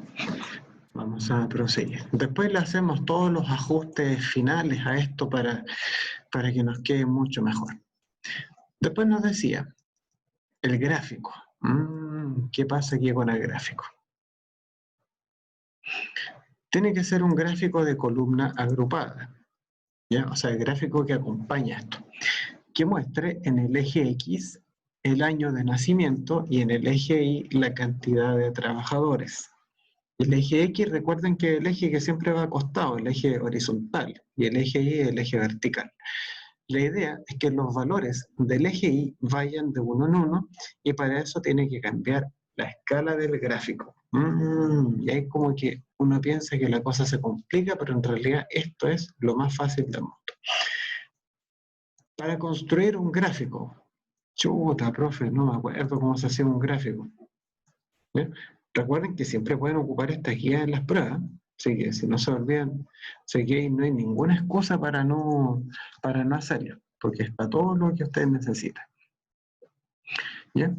Vamos a proseguir. Después le hacemos todos los ajustes finales a esto para que nos quede mucho mejor. Después nos decía, el gráfico. ¿Qué pasa aquí con el gráfico? Tiene que ser un gráfico de columna agrupada. ¿Ya? O sea, el gráfico que acompaña esto. Que muestre en el eje X el año de nacimiento y en el eje Y la cantidad de trabajadores. El eje X, recuerden que el eje que siempre va acostado, el eje horizontal, y el eje Y el eje vertical. La idea es que los valores del eje Y vayan de uno en uno, y para eso tiene que cambiar la escala del gráfico. Y ahí como que uno piensa que la cosa se complica, pero en realidad esto es lo más fácil del mundo. Para construir un gráfico, chuta, profe, no me acuerdo cómo se hacía un gráfico. ¿Bien? Recuerden que siempre pueden ocupar esta guía en las pruebas, así que si no se olvidan, sé que no hay ninguna excusa para no hacerlo, porque está todo lo que ustedes necesitan. ¿Ya?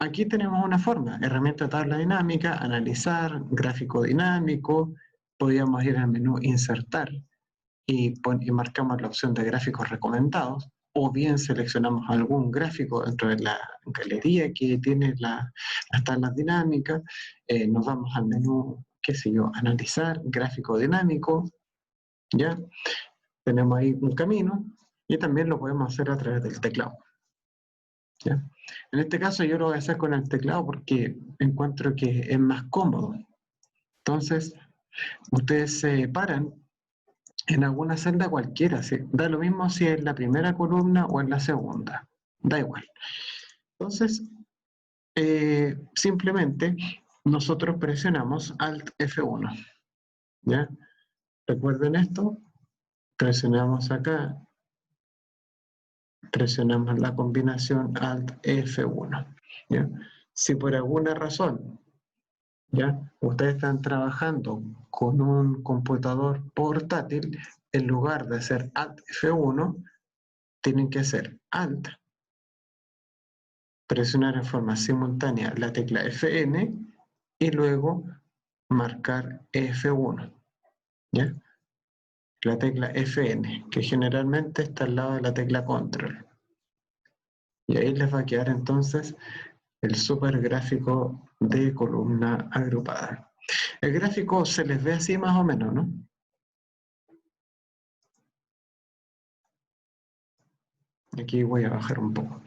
Aquí tenemos una forma, herramienta tabla dinámica, analizar, gráfico dinámico, podríamos ir al menú insertar y marcamos la opción de gráficos recomendados, o bien seleccionamos algún gráfico dentro de la galería que tiene las tablas dinámicas, nos vamos al menú, qué sé yo, analizar, gráfico dinámico, ¿ya? Tenemos ahí un camino y también lo podemos hacer a través del teclado. ¿Ya? En este caso yo lo voy a hacer con el teclado porque encuentro que es más cómodo. Entonces, ustedes se paran en alguna celda cualquiera, ¿sí? Da lo mismo si es la primera columna o en la segunda, da igual. Entonces, simplemente nosotros presionamos Alt F1, ¿ya? Recuerden esto, presionamos acá, presionamos la combinación Alt F1, ¿ya? Si por alguna razón, ¿ya? Ustedes están trabajando con un computador portátil, en lugar de hacer Alt F1, tienen que hacer Alt, presionar en forma simultánea la tecla Fn y luego marcar F1, ¿ya? La tecla Fn, que generalmente está al lado de la tecla Control. Y ahí les va a quedar entonces el super gráfico de columna agrupada. El gráfico se les ve así más o menos, ¿no? Aquí voy a bajar un poco.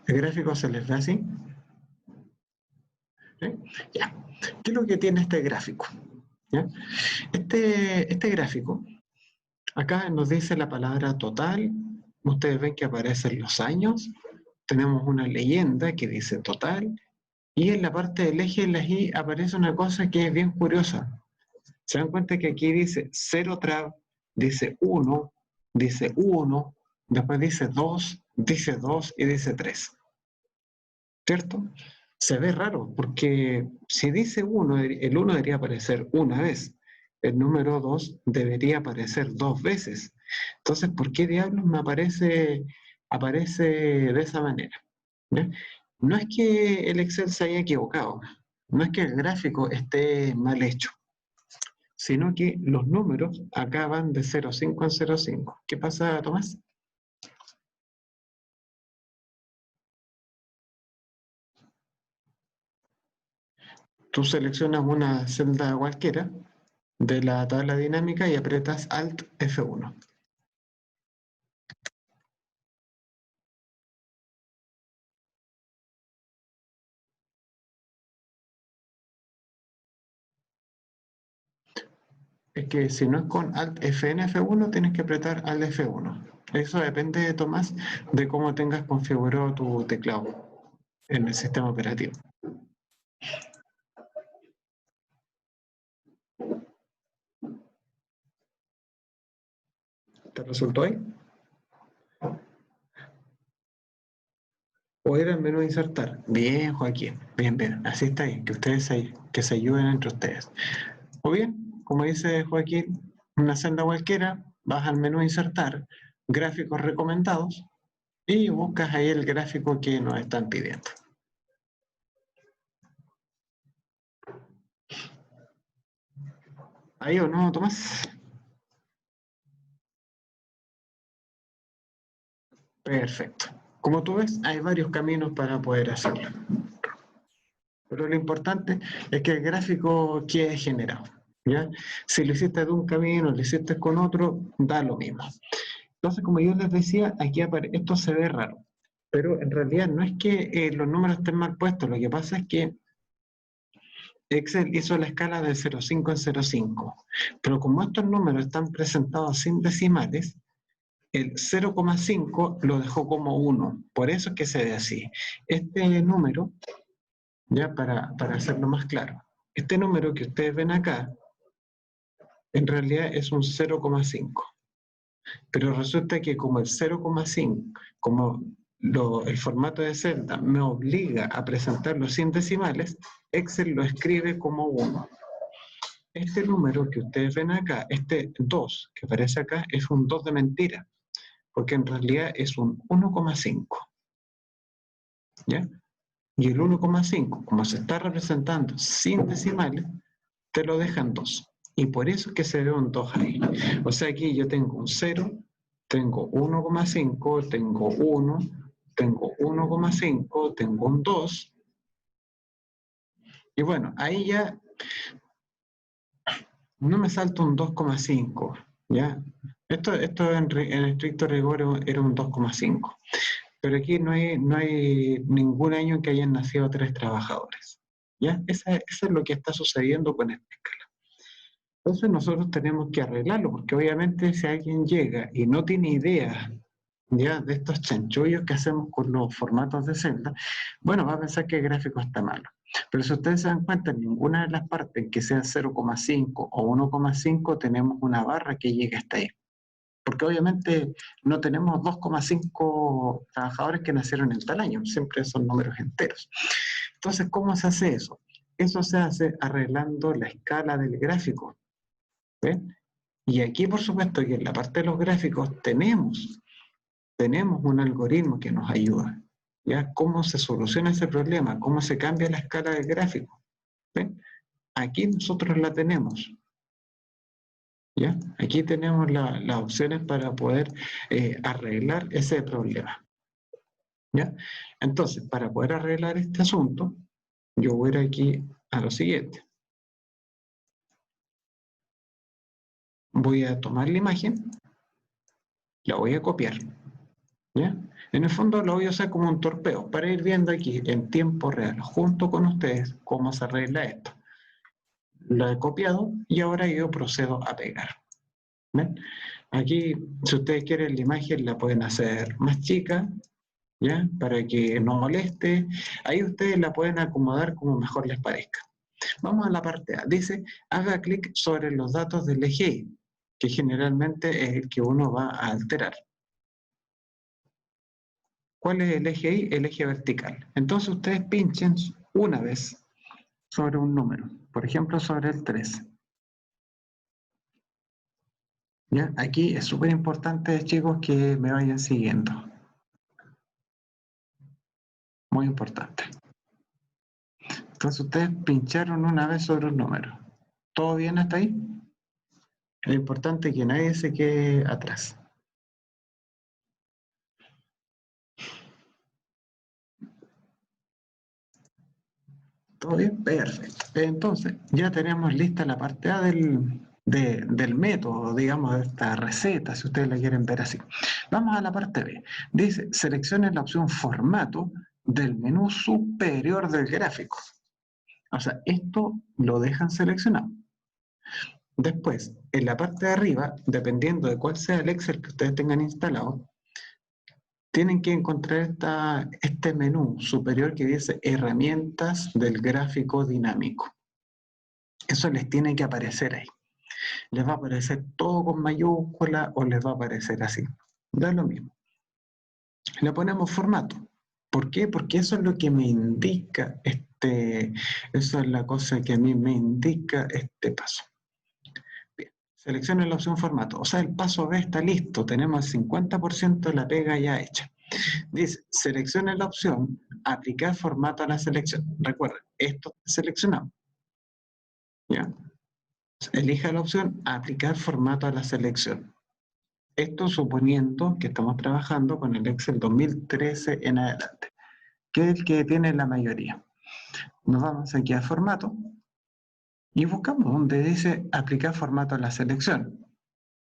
El gráfico se les ve así. ¿Sí? Ya. ¿Qué es lo que tiene este gráfico? ¿Ya? Este gráfico, acá nos dice la palabra total. Ustedes ven que aparecen los años. Tenemos una leyenda que dice total. Y en la parte del eje de la Y aparece una cosa que es bien curiosa. Se dan cuenta que aquí dice 0 trab, dice 1, dice 1, después dice 2 y dice 3. ¿Cierto? Se ve raro, porque si dice 1, el 1 debería aparecer una vez, el número 2 debería aparecer 2 veces. Entonces, ¿por qué diablos me aparece de esa manera? ¿Ya? No es que el Excel se haya equivocado, no es que el gráfico esté mal hecho, sino que los números acá van de 0,5 en 0,5. ¿Qué pasa, Tomás? Tú seleccionas una celda cualquiera de la tabla dinámica y apretas Alt F1. Es que si no es con Alt Fn F1, tienes que apretar Alt F1. Eso depende, Tomás, de cómo tengas configurado tu teclado en el sistema operativo. ¿Te resultó ahí? O ir al menú de insertar. Bien, Joaquín. Bien, bien. Así está bien. Que ustedes que se ayuden entre ustedes. O bien, como dice Joaquín, una celda cualquiera, vas al menú insertar, gráficos recomendados, y buscas ahí el gráfico que nos están pidiendo. ¿Ahí o no, Tomás? Perfecto. Como tú ves, hay varios caminos para poder hacerlo. Pero lo importante es que el gráfico quede generado, ¿ya? Si lo hiciste de un camino, lo hiciste con otro, da lo mismo. Entonces, como yo les decía, aquí esto se ve raro, pero en realidad no es que los números estén mal puestos, lo que pasa es que Excel hizo la escala de 0,5 en 0,5, pero como estos números están presentados sin decimales, el 0,5 lo dejó como 1, por eso es que se ve así. Este número, ya para hacerlo más claro, este número que ustedes ven acá, en realidad es un 0,5. Pero resulta que como el 0,5, como el formato de celda me obliga a presentarlo sin decimales, Excel lo escribe como 1. Este número que ustedes ven acá, este 2 que aparece acá, es un 2 de mentira, porque en realidad es un 1,5. ¿Ya? Y el 1,5, como se está representando sin decimales, te lo dejan 2. Y por eso es que se ve un 2 ahí. O sea, aquí yo tengo un 0, tengo 1,5, tengo 1, tengo 1,5, tengo un 2. Y bueno, ahí ya no me salto un 2,5, ¿ya? Esto en estricto rigor era un 2,5. Pero aquí no hay ningún año en que hayan nacido 3 trabajadores, ¿ya? Eso es lo que está sucediendo con esta escala. Entonces nosotros tenemos que arreglarlo, porque obviamente si alguien llega y no tiene idea, ¿ya?, de estos chanchullos que hacemos con los formatos de celda, bueno, va a pensar que el gráfico está malo. Pero si ustedes se dan cuenta, en ninguna de las partes, que sea 0,5 o 1,5, tenemos una barra que llegue hasta ahí. Porque obviamente no tenemos 2,5 trabajadores que nacieron en tal año, siempre son números enteros. Entonces, ¿cómo se hace eso? Eso se hace arreglando la escala del gráfico. ¿Ven? Y aquí, por supuesto, que en la parte de los gráficos tenemos un algoritmo que nos ayuda. ¿Ya? ¿Cómo se soluciona ese problema? ¿Cómo se cambia la escala del gráfico? ¿Ven? Aquí nosotros la tenemos. ¿Ya? Aquí tenemos las opciones para poder arreglar ese problema. ¿Ya? Entonces, para poder arreglar este asunto, yo voy a ir aquí a lo siguiente. Voy a tomar la imagen, la voy a copiar. ¿Ya? En el fondo lo voy a usar como un torpeo para ir viendo aquí en tiempo real, junto con ustedes, cómo se arregla esto. Lo he copiado y ahora yo procedo a pegar. ¿Ven? Aquí, si ustedes quieren la imagen, la pueden hacer más chica, ¿ya? Para que no moleste. Ahí ustedes la pueden acomodar como mejor les parezca. Vamos a la parte A. Dice, haga clic sobre los datos del eje Y, que generalmente es el que uno va a alterar. ¿Cuál es el eje Y? El eje vertical. Entonces ustedes pinchen una vez sobre un número, por ejemplo sobre el 3. ¿Ya? Aquí es súper importante, chicos, que me vayan siguiendo. Muy importante. Entonces ustedes pincharon una vez sobre un número. ¿Todo bien hasta ahí? Lo importante es que nadie se quede atrás. ¿Todo bien? Perfecto. Entonces, ya tenemos lista la parte A del método, digamos, de esta receta, si ustedes la quieren ver así. Vamos a la parte B. Dice, seleccione la opción formato del menú superior del gráfico. O sea, esto lo dejan seleccionado. Después, en la parte de arriba, dependiendo de cuál sea el Excel que ustedes tengan instalado, tienen que encontrar este menú superior que dice herramientas del gráfico dinámico. Eso les tiene que aparecer ahí. Les va a aparecer todo con mayúscula o les va a aparecer así. Da lo mismo. Le ponemos formato. ¿Por qué? Porque eso es lo que me indica eso es la cosa que a mí me indica este paso. Bien, seleccione la opción formato. O sea, el paso B está listo. Tenemos el 50% de la pega ya hecha. Dice, seleccione la opción aplicar formato a la selección. Recuerden, esto está seleccionado. ¿Ya? Elija la opción aplicar formato a la selección. Esto suponiendo que estamos trabajando con el Excel 2013 en adelante, que es el que tiene la mayoría. Nos vamos aquí a formato y buscamos donde dice aplicar formato a la selección.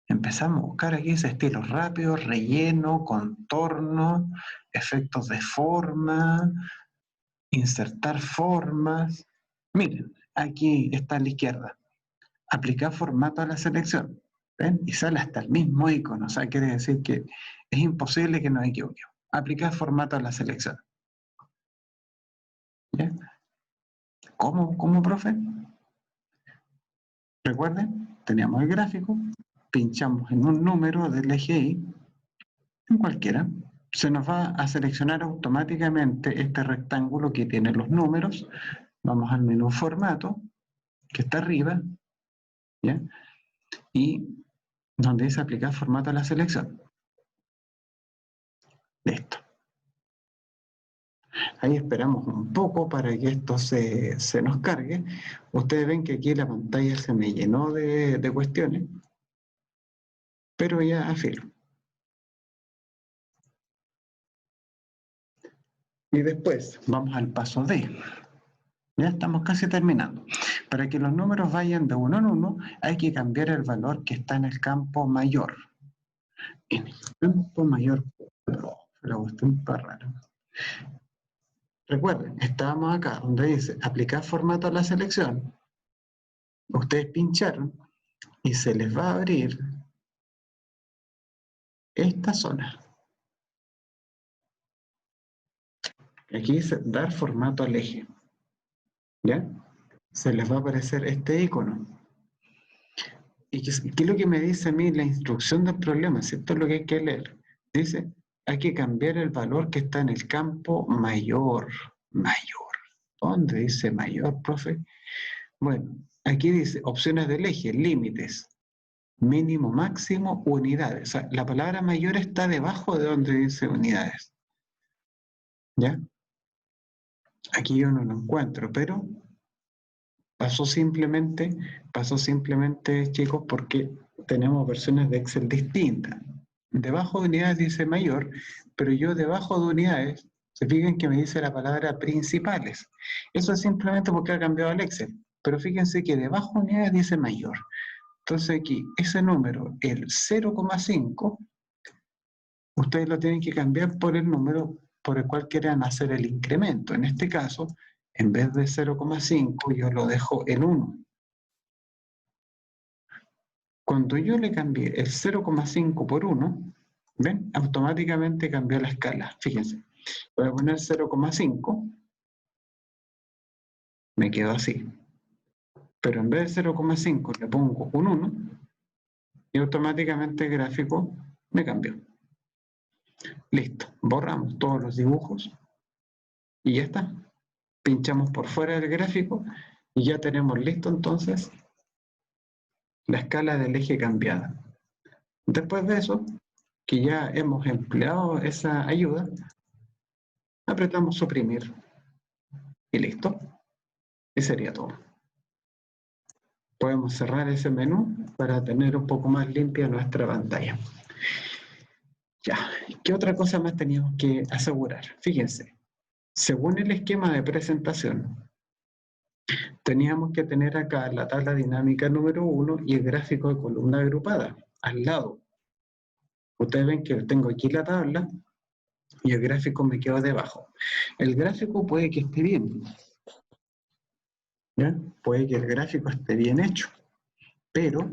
Empezamos a buscar aquí ese estilo rápido, relleno, contorno, efectos de forma, insertar formas. Miren, aquí está a la izquierda. Aplicar formato a la selección. ¿Ven? Y sale hasta el mismo icono. O sea, quiere decir que es imposible que nos equivoquemos. Aplicar formato a la selección. ¿Ya? ¿Cómo, profe? Recuerden, teníamos el gráfico, pinchamos en un número del eje Y, en cualquiera, se nos va a seleccionar automáticamente este rectángulo que tiene los números. Vamos al menú formato, que está arriba, ¿ya? Y donde dice aplicar formato a la selección. Listo. Ahí esperamos un poco para que esto se nos cargue. Ustedes ven que aquí la pantalla se me llenó de cuestiones, pero ya a filo. Y después vamos al paso D. Ya estamos casi terminando. Para que los números vayan de uno en uno, hay que cambiar el valor que está en el campo mayor. En el campo mayor, la cuestión está rara. Recuerden, estábamos acá donde dice aplicar formato a la selección. Ustedes pincharon y se les va a abrir esta zona. Aquí dice dar formato al eje. ¿Ya? Se les va a aparecer este icono. ¿Y qué es lo que me dice a mí la instrucción del problema? Si esto es lo que hay que leer. Dice, hay que cambiar el valor que está en el campo mayor. Mayor. ¿Dónde dice mayor, profe? Bueno, aquí dice opciones del eje, límites, mínimo, máximo, unidades. O sea, la palabra mayor está debajo de donde dice unidades. ¿Ya? Aquí yo no lo encuentro, pero pasó simplemente, chicos, porque tenemos versiones de Excel distintas. Debajo de unidades dice mayor, pero yo debajo de unidades, se fijan que me dice la palabra principales. Eso es simplemente porque ha cambiado el Excel. Pero fíjense que debajo de unidades dice mayor. Entonces aquí, ese número, el 0,5, ustedes lo tienen que cambiar por el número por el cual quieran hacer el incremento. En este caso, en vez de 0,5, yo lo dejo en 1. Cuando yo le cambié el 0,5 por 1, ¿ven? Automáticamente cambió la escala. Fíjense, voy a poner 0,5, me quedo así. Pero en vez de 0,5 le pongo un 1 y automáticamente el gráfico me cambió. Listo, borramos todos los dibujos y ya está. Pinchamos por fuera del gráfico y ya tenemos listo entonces la escala del eje cambiada. Después de eso, que ya hemos empleado esa ayuda, apretamos suprimir y listo. Y sería todo. Podemos cerrar ese menú para tener un poco más limpia nuestra pantalla. Ya, ¿qué otra cosa más teníamos que asegurar? Fíjense, según el esquema de presentación, teníamos que tener acá la tabla dinámica número 1 y el gráfico de columna agrupada al lado. Ustedes ven que tengo aquí la tabla y el gráfico me quedó debajo. El gráfico puede que esté bien, ¿ya? Puede que el gráfico esté bien hecho, pero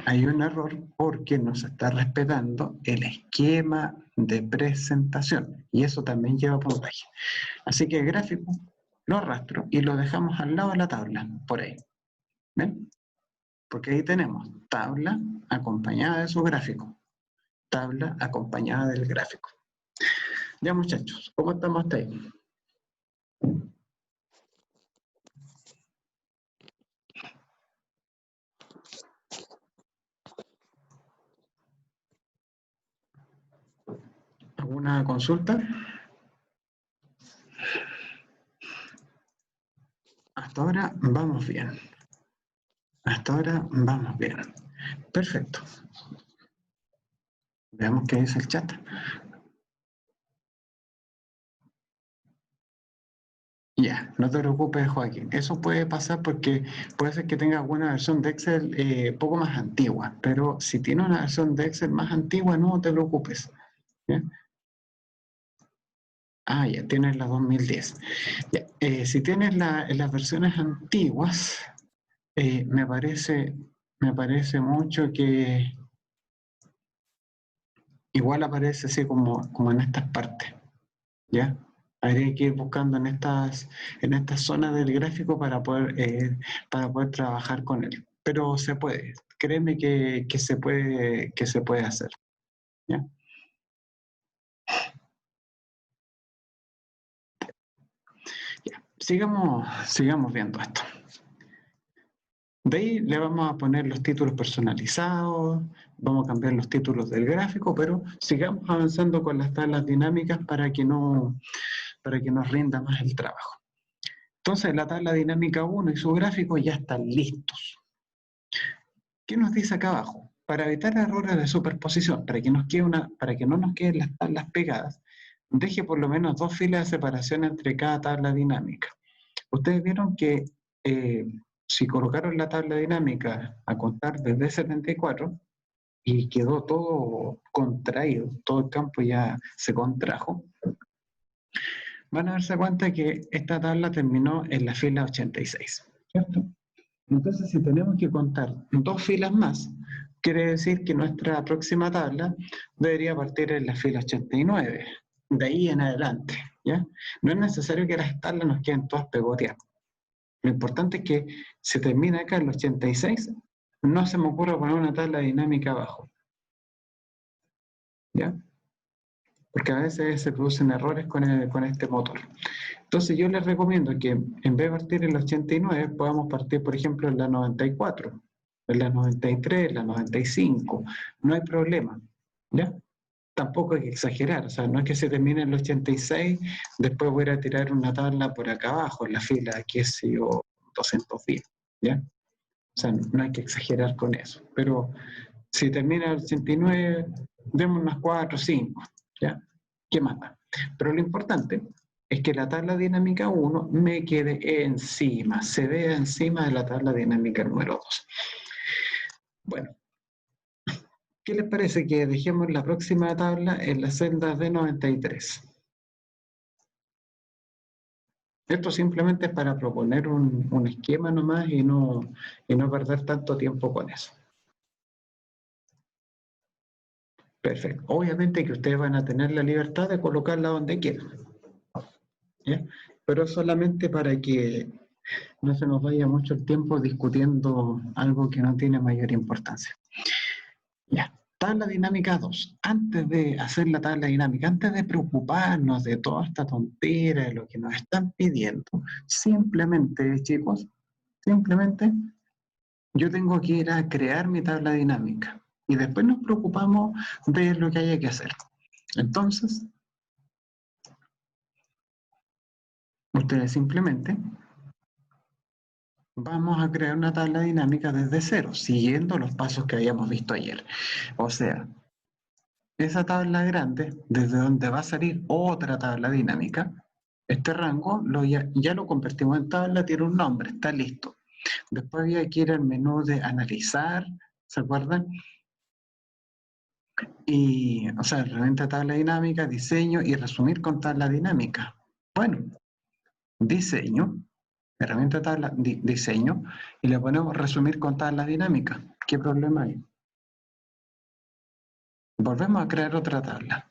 hay un error porque no se está respetando el esquema de presentación y eso también lleva puntaje. Así que el gráfico lo arrastro y lo dejamos al lado de la tabla, por ahí. ¿Ven? Porque ahí tenemos tabla acompañada de su gráfico, tabla acompañada del gráfico. Ya, muchachos, ¿cómo estamos hasta ahí? ¿Alguna consulta? Hasta ahora vamos bien. Hasta ahora vamos bien. Perfecto. Veamos qué dice el chat. Ya, no te preocupes, Joaquín. Eso puede pasar porque puede ser que tengas una versión de Excel poco más antigua, pero si tienes una versión de Excel más antigua, no te preocupes. ¿Ya? Ah, ya tienes la 2010. Ya, si tienes las versiones antiguas, me parece mucho que igual aparece así como en estas partes, ¿ya? Habría que ir buscando en estas zonas del gráfico para poder trabajar con él. Pero se puede, créeme que se puede hacer, ¿ya? Ya, sigamos viendo esto. De ahí le vamos a poner los títulos personalizados, vamos a cambiar los títulos del gráfico, pero sigamos avanzando con las tablas dinámicas para que no para que nos rinda más el trabajo. Entonces la tabla dinámica 1 y su gráfico ya están listos. ¿Qué nos dice acá abajo? Para evitar errores de superposición, para que no nos queden las tablas pegadas, deje por lo menos 2 filas de separación entre cada tabla dinámica. Ustedes vieron que si colocaron la tabla dinámica a contar desde 74 y quedó todo contraído, todo el campo ya se contrajo, van a darse cuenta que esta tabla terminó en la fila 86, ¿cierto? Entonces, si tenemos que contar 2 filas más, quiere decir que nuestra próxima tabla debería partir en la fila 89, de ahí en adelante, ¿ya? No es necesario que las tablas nos queden todas pegoteadas. Lo importante es que se termina acá en el 86, no se me ocurra poner una tabla dinámica abajo, ¿ya? Porque a veces se producen errores con este motor. Entonces yo les recomiendo que en vez de partir en la 89, podamos partir, por ejemplo, en la 94, en la 93, en la 95, no hay problema, ¿ya? Tampoco hay que exagerar, o sea, no es que se termine en el 86, después voy a tirar una tabla por acá abajo, en la fila, que es 210, ¿ya? O sea, no hay que exagerar con eso, pero si termina el 89, demos unas 4 o 5, ¿ya? ¿Qué más da? Pero lo importante es que la tabla dinámica 1 me quede encima, se vea encima de la tabla dinámica número 2. Bueno, ¿qué les parece que dejemos la próxima tabla en la celda D93? Esto simplemente es para proponer un esquema nomás y no perder tanto tiempo con eso. Perfecto. Obviamente que ustedes van a tener la libertad de colocarla donde quieran, ¿ya? Pero solamente para que no se nos vaya mucho el tiempo discutiendo algo que no tiene mayor importancia. Ya. Tabla dinámica 2. Antes de hacer la tabla dinámica, antes de preocuparnos de toda esta tontera, de lo que nos están pidiendo, simplemente, chicos, simplemente yo tengo que ir a crear mi tabla dinámica y después nos preocupamos de lo que haya que hacer. Entonces, ustedes simplemente vamos a crear una tabla dinámica desde cero, siguiendo los pasos que habíamos visto ayer. O sea, esa tabla grande, desde donde va a salir otra tabla dinámica, este rango ya lo convertimos en tabla, tiene un nombre, está listo. Después había que ir al menú de analizar, ¿se acuerdan? Y, o sea, herramienta tabla dinámica, diseño y resumir con tabla dinámica. Bueno, diseño, herramienta tabla, diseño, y le ponemos resumir con tabla dinámica. ¿Qué problema hay? Volvemos a crear otra tabla.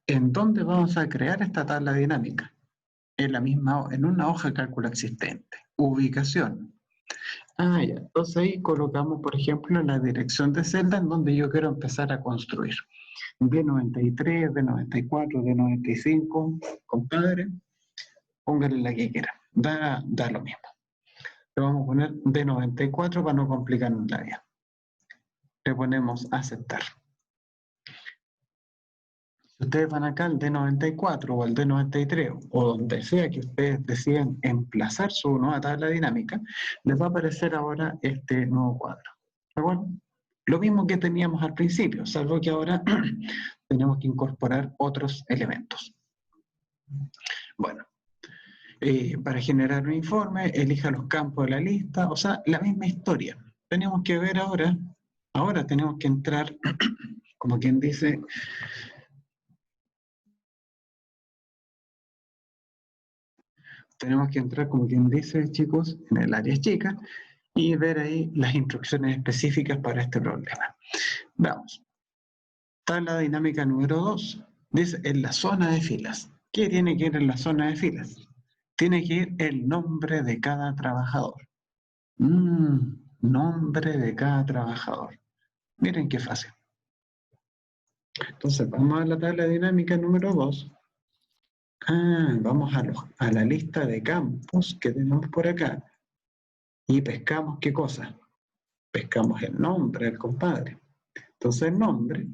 ¿En dónde vamos a crear esta tabla dinámica? En una hoja de cálculo existente. Ubicación. Ah, ya. Entonces ahí colocamos, por ejemplo, la dirección de celda en donde yo quiero empezar a construir. D93, D94, D95, compadre, póngale la que quiera. Da lo mismo. Le vamos a poner D94 para no complicarnos la vida. Le ponemos aceptar. Si ustedes van acá al D94 o al D93 o donde sea que ustedes deciden emplazar su nueva tabla dinámica, les va a aparecer ahora este nuevo cuadro. ¿De acuerdo? Lo mismo que teníamos al principio, salvo que ahora tenemos que incorporar otros elementos. Bueno, para generar un informe, elija los campos de la lista, o sea, la misma historia. Tenemos que ver ahora tenemos que entrar, como quien dice, chicos, en el área chica y ver ahí las instrucciones específicas para este problema. Vamos. Tabla dinámica número 2. Dice en la zona de filas. ¿Qué tiene que ir en la zona de filas? Tiene que ir el nombre de cada trabajador. Nombre de cada trabajador. Miren qué fácil. Entonces, vamos a la tabla dinámica número 2. Vamos a la lista de campos que tenemos por acá. Y pescamos, ¿qué cosa? Pescamos el nombre del compadre. Entonces, el nombre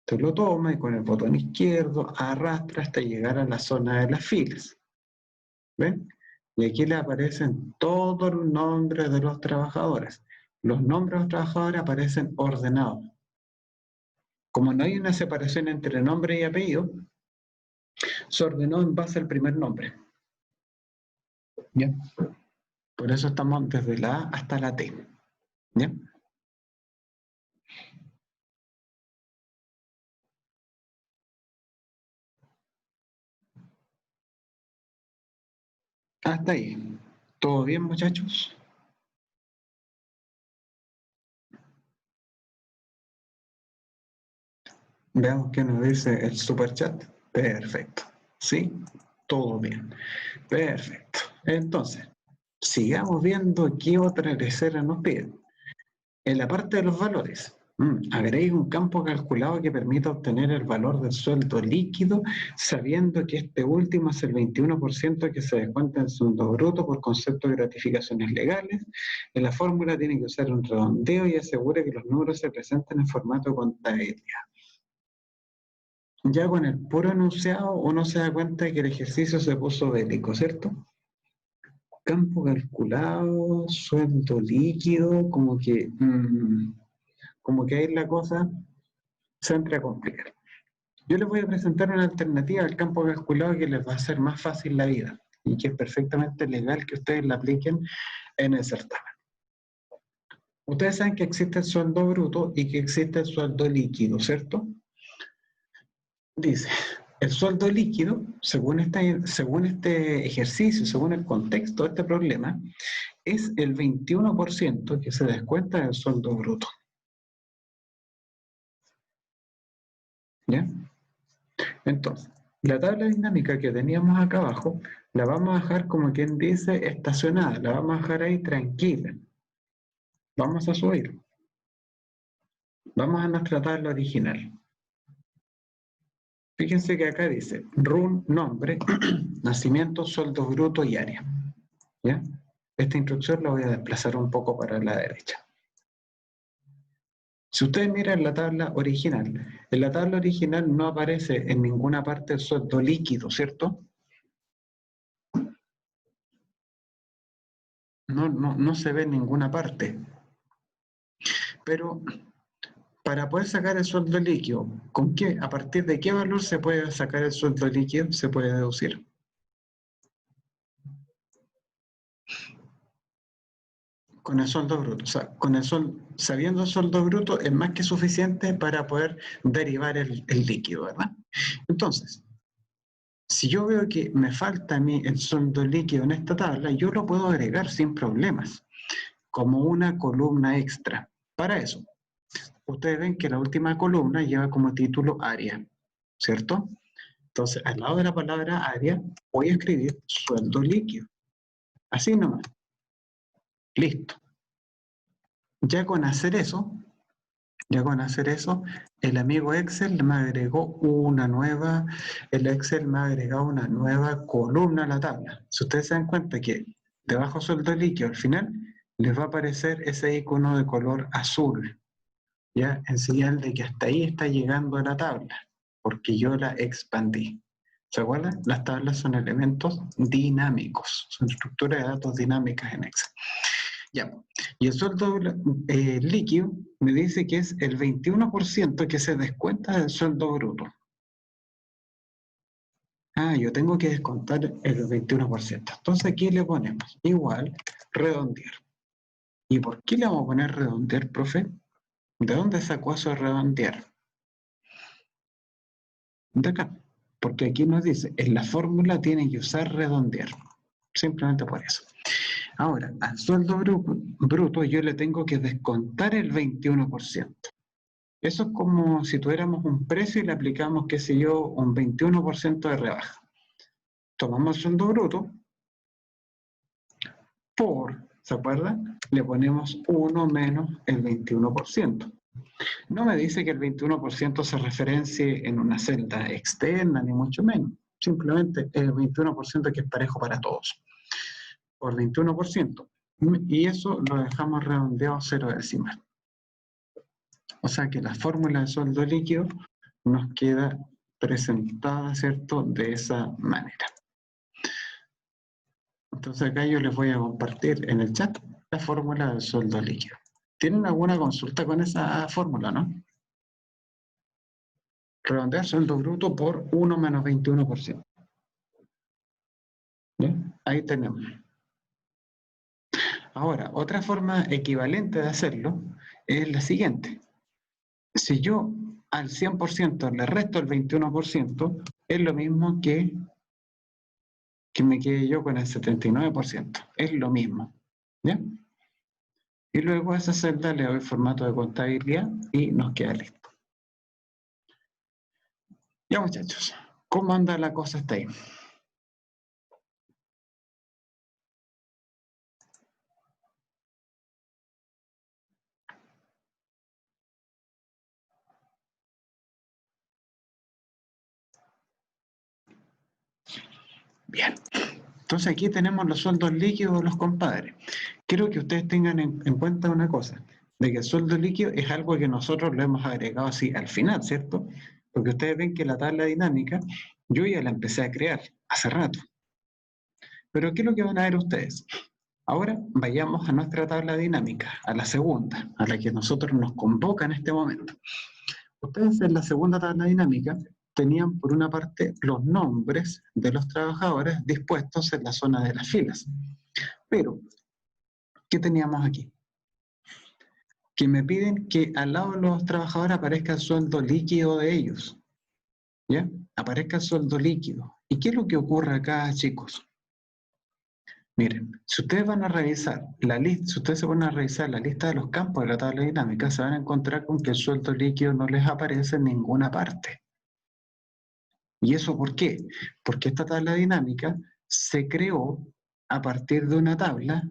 Usted lo toma y con el botón izquierdo arrastra hasta llegar a la zona de las filas. ¿Ven? Y aquí le aparecen todos los nombres de los trabajadores. Los nombres de los trabajadores aparecen ordenados. Como no hay una separación entre nombre y apellido, se ordenó en base al primer nombre. ¿Ya? Por eso estamos desde la A hasta la T. ¿Ya? Hasta ahí. ¿Todo bien, muchachos? Veamos qué nos dice el superchat. Perfecto. ¿Sí? Todo bien. Perfecto. Entonces, sigamos viendo qué otra lecera nos pide. En la parte de los valores, agregue un campo calculado que permita obtener el valor del sueldo líquido, sabiendo que este último es el 21% que se descuenta en sueldo bruto por concepto de gratificaciones legales. En la fórmula tiene que usar un redondeo y asegure que los números se presenten en formato de contabilidad. Ya con el puro enunciado uno se da cuenta de que el ejercicio se puso bélico, ¿cierto? Campo calculado, sueldo líquido, como que ahí la cosa se entra a complicar. Yo les voy a presentar una alternativa al campo calculado que les va a hacer más fácil la vida y que es perfectamente legal que ustedes la apliquen en el certamen. Ustedes saben que existe el sueldo bruto y que existe el sueldo líquido, ¿cierto? Dice, el sueldo líquido, según este ejercicio, según el contexto de este problema, es el 21% que se descuenta del sueldo bruto. ¿Ya? Entonces, la tabla dinámica que teníamos acá abajo, la vamos a dejar como quien dice estacionada, la vamos a dejar ahí tranquila. Vamos a subir. Vamos a nuestra tabla original. Fíjense que acá dice RUN, nombre, nacimiento, sueldo bruto y área. ¿Ya? Esta instrucción la voy a desplazar un poco para la derecha. Si ustedes miran la tabla original, en la tabla original no aparece en ninguna parte el sueldo líquido, ¿cierto? No se ve en ninguna parte. Pero para poder sacar el sueldo líquido, ¿a partir de qué valor se puede sacar el sueldo líquido? Se puede deducir. Con el sueldo bruto. O sea, sabiendo el sueldo bruto es más que suficiente para poder derivar el líquido, ¿verdad? Entonces, si yo veo que me falta a mí el sueldo líquido en esta tabla, yo lo puedo agregar sin problemas, como una columna extra. Para eso, ustedes ven que la última columna lleva como título área, ¿cierto? Entonces, al lado de la palabra área, voy a escribir sueldo líquido. Así nomás. Listo. Ya con hacer eso, el amigo Excel me agregó el Excel me ha agregado una nueva columna a la tabla. Si ustedes se dan cuenta que debajo sueldo líquido al final, les va a aparecer ese icono de color azul, ya en señal de que hasta ahí está llegando la tabla, porque yo la expandí. ¿Se acuerdan? Las tablas son elementos dinámicos, son estructuras de datos dinámicas en Excel. Ya. Y el sueldo líquido me dice que es el 21% que se descuenta del sueldo bruto. Ah, yo tengo que descontar el 21%. Entonces aquí le ponemos igual redondear. ¿Y por qué le vamos a poner redondear, profe? ¿De dónde sacó eso de redondear? De acá. Porque aquí nos dice, en la fórmula tiene que usar redondear. Simplemente por eso. Ahora, al sueldo bruto yo le tengo que descontar el 21%. Eso es como si tuviéramos un precio y le aplicamos, qué sé yo, un 21% de rebaja. Tomamos el sueldo bruto ¿se acuerdan? Le ponemos 1 menos el 21%. No me dice que el 21% se referencie en una celda externa, ni mucho menos. Simplemente el 21% que es parejo para todos. Por 21%. Y eso lo dejamos redondeado a 0 decimal. O sea que la fórmula de sueldo líquido nos queda presentada, ¿cierto?, de esa manera. Entonces acá yo les voy a compartir en el chat la fórmula del sueldo líquido. ¿Tienen alguna consulta con esa fórmula, no? Redondear sueldo bruto por 1 menos 21%. ¿Bien? Ahí tenemos. Ahora, otra forma equivalente de hacerlo es la siguiente. Si yo al 100% le resto el 21%, es lo mismo que me quede yo con el 79%. Es lo mismo. ¿Ya? Y luego a esa celda le doy formato de contabilidad y nos queda listo. Ya, muchachos, ¿cómo anda la cosa hasta ahí? Bien. Entonces aquí tenemos los sueldos líquidos de los compadres. Quiero que ustedes tengan en cuenta una cosa, de que el sueldo líquido es algo que nosotros lo hemos agregado así al final, ¿cierto? Porque ustedes ven que la tabla dinámica yo ya la empecé a crear hace rato. Pero ¿qué es lo que van a ver ustedes? Ahora vayamos a nuestra tabla dinámica, a la segunda, a la que nosotros nos convoca en este momento. Ustedes en la segunda tabla dinámica tenían por una parte los nombres de los trabajadores dispuestos en la zona de las filas. Pero, ¿qué teníamos aquí? Que me piden que al lado de los trabajadores aparezca el sueldo líquido de ellos. ¿Ya? Aparezca el sueldo líquido. ¿Y qué es lo que ocurre acá, chicos? Miren, si ustedes van a revisar la lista, si ustedes se van a revisar la lista de los campos de la tabla dinámica, se van a encontrar con que el sueldo líquido no les aparece en ninguna parte. ¿Y eso por qué? Porque esta tabla dinámica se creó a partir de una tabla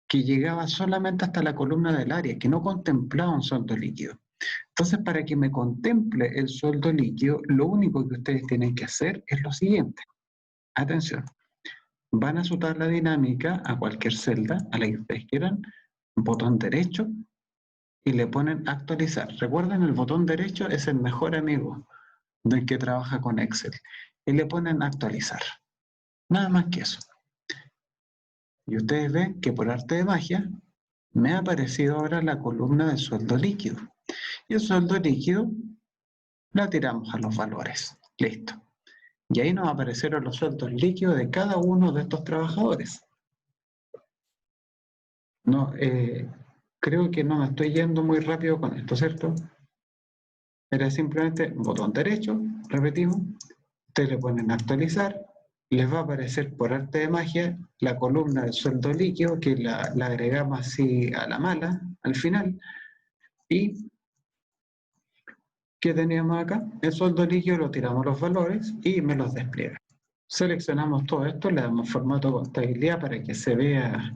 que llegaba solamente hasta la columna del área, que no contemplaba un sueldo líquido. Entonces, para que me contemple el sueldo líquido, lo único que ustedes tienen que hacer es lo siguiente. Atención. Van a su tabla dinámica, a cualquier celda, a la que ustedes quieran, botón derecho, y le ponen actualizar. Recuerden, el botón derecho es el mejor amigo del que trabaja con Excel. Y le ponen actualizar. Nada más que eso. Y ustedes ven que por arte de magia me ha aparecido ahora la columna del sueldo líquido. Y el sueldo líquido la tiramos a los valores. Listo. Y ahí nos aparecieron los sueldos líquidos de cada uno de estos trabajadores. No, creo que no me estoy yendo muy rápido con esto, ¿cierto? Era simplemente botón derecho, repetimos, ustedes le ponen actualizar, les va a aparecer por arte de magia la columna del sueldo líquido, que la agregamos así a la mala, al final, y ¿qué teníamos acá? El sueldo líquido lo tiramos los valores y me los despliega. Seleccionamos todo esto, le damos formato contabilidad para que se vea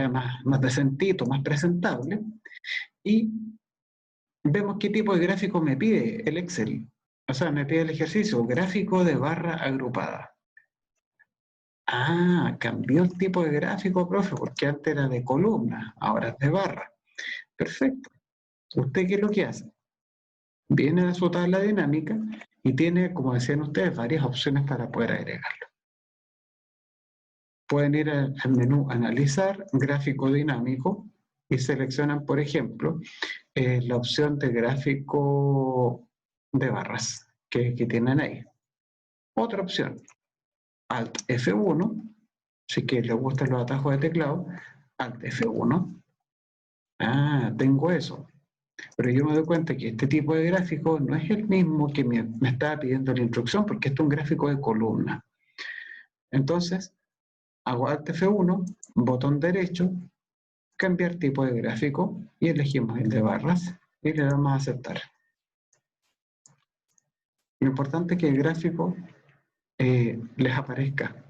más decentito, más presentable, y vemos qué tipo de gráfico me pide el Excel. O sea, me pide el ejercicio, gráfico de barra agrupada. Ah, cambió el tipo de gráfico, profe, porque antes era de columna, ahora es de barra. Perfecto. ¿Usted qué es lo que hace? Viene a su tabla dinámica y tiene, como decían ustedes, varias opciones para poder agregarlo. Pueden ir al menú Analizar, Gráfico Dinámico, y seleccionan, por ejemplo, la opción de gráfico de barras que tienen ahí. Otra opción, Alt F1, si que les gustan los atajos de teclado, Alt F1. Ah, tengo eso. Pero yo me doy cuenta que este tipo de gráfico no es el mismo que me estaba pidiendo la instrucción, porque esto es un gráfico de columna. Entonces, hago Alt F1, botón derecho, cambiar tipo de gráfico, y elegimos el de barras, y le damos a aceptar. Lo importante es que el gráfico les aparezca.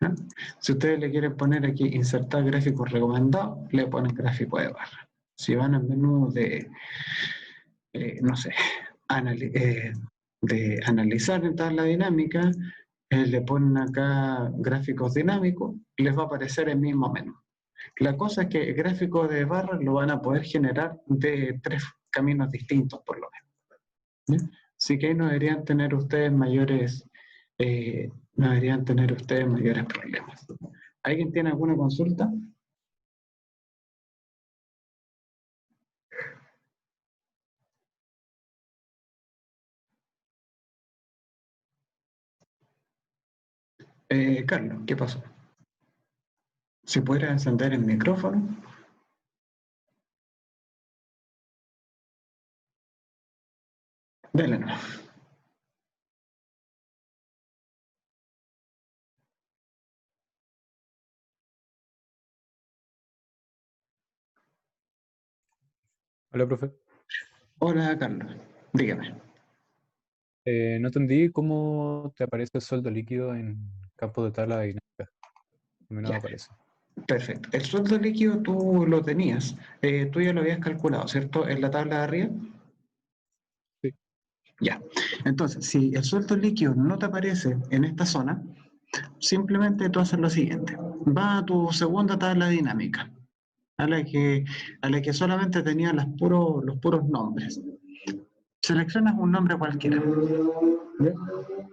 ¿No? Si ustedes le quieren poner aquí insertar gráfico recomendado, le ponen gráfico de barra. Si van al menú de, no sé, de analizar en tabla dinámica, le ponen acá gráficos dinámicos, les va a aparecer el mismo menú. La cosa es que el gráfico de barra lo van a poder generar de 3 caminos distintos, por lo menos. ¿Bien? Así que ahí no deberían tener ustedes mayores problemas. ¿Alguien tiene alguna consulta? Carlos, ¿qué pasó? Si pudiera encender el micrófono. Dale, no. Hola, profe. Hola, Carlos. Dígame. No entendí cómo te aparece el sueldo líquido en campo de tabla dinámica. A mí no me Ya. aparece. Perfecto. El sueldo líquido tú lo tenías. Tú ya lo habías calculado, ¿cierto? En la tabla de arriba. Sí. Ya. Entonces, si el sueldo líquido no te aparece en esta zona, simplemente tú haces lo siguiente. Va a tu segunda tabla dinámica, a la que solamente tenía los puros nombres. Seleccionas un nombre cualquiera, ¿ya?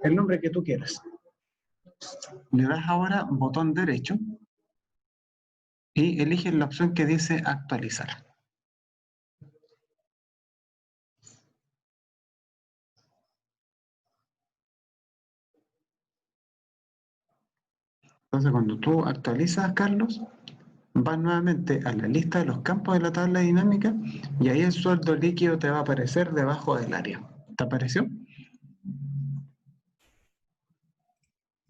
El nombre que tú quieras. Le das ahora botón derecho y eliges la opción que dice actualizar. Entonces, cuando tú actualizas, Carlos, vas nuevamente a la lista de los campos de la tabla dinámica y ahí el sueldo líquido te va a aparecer debajo del área. ¿Te apareció?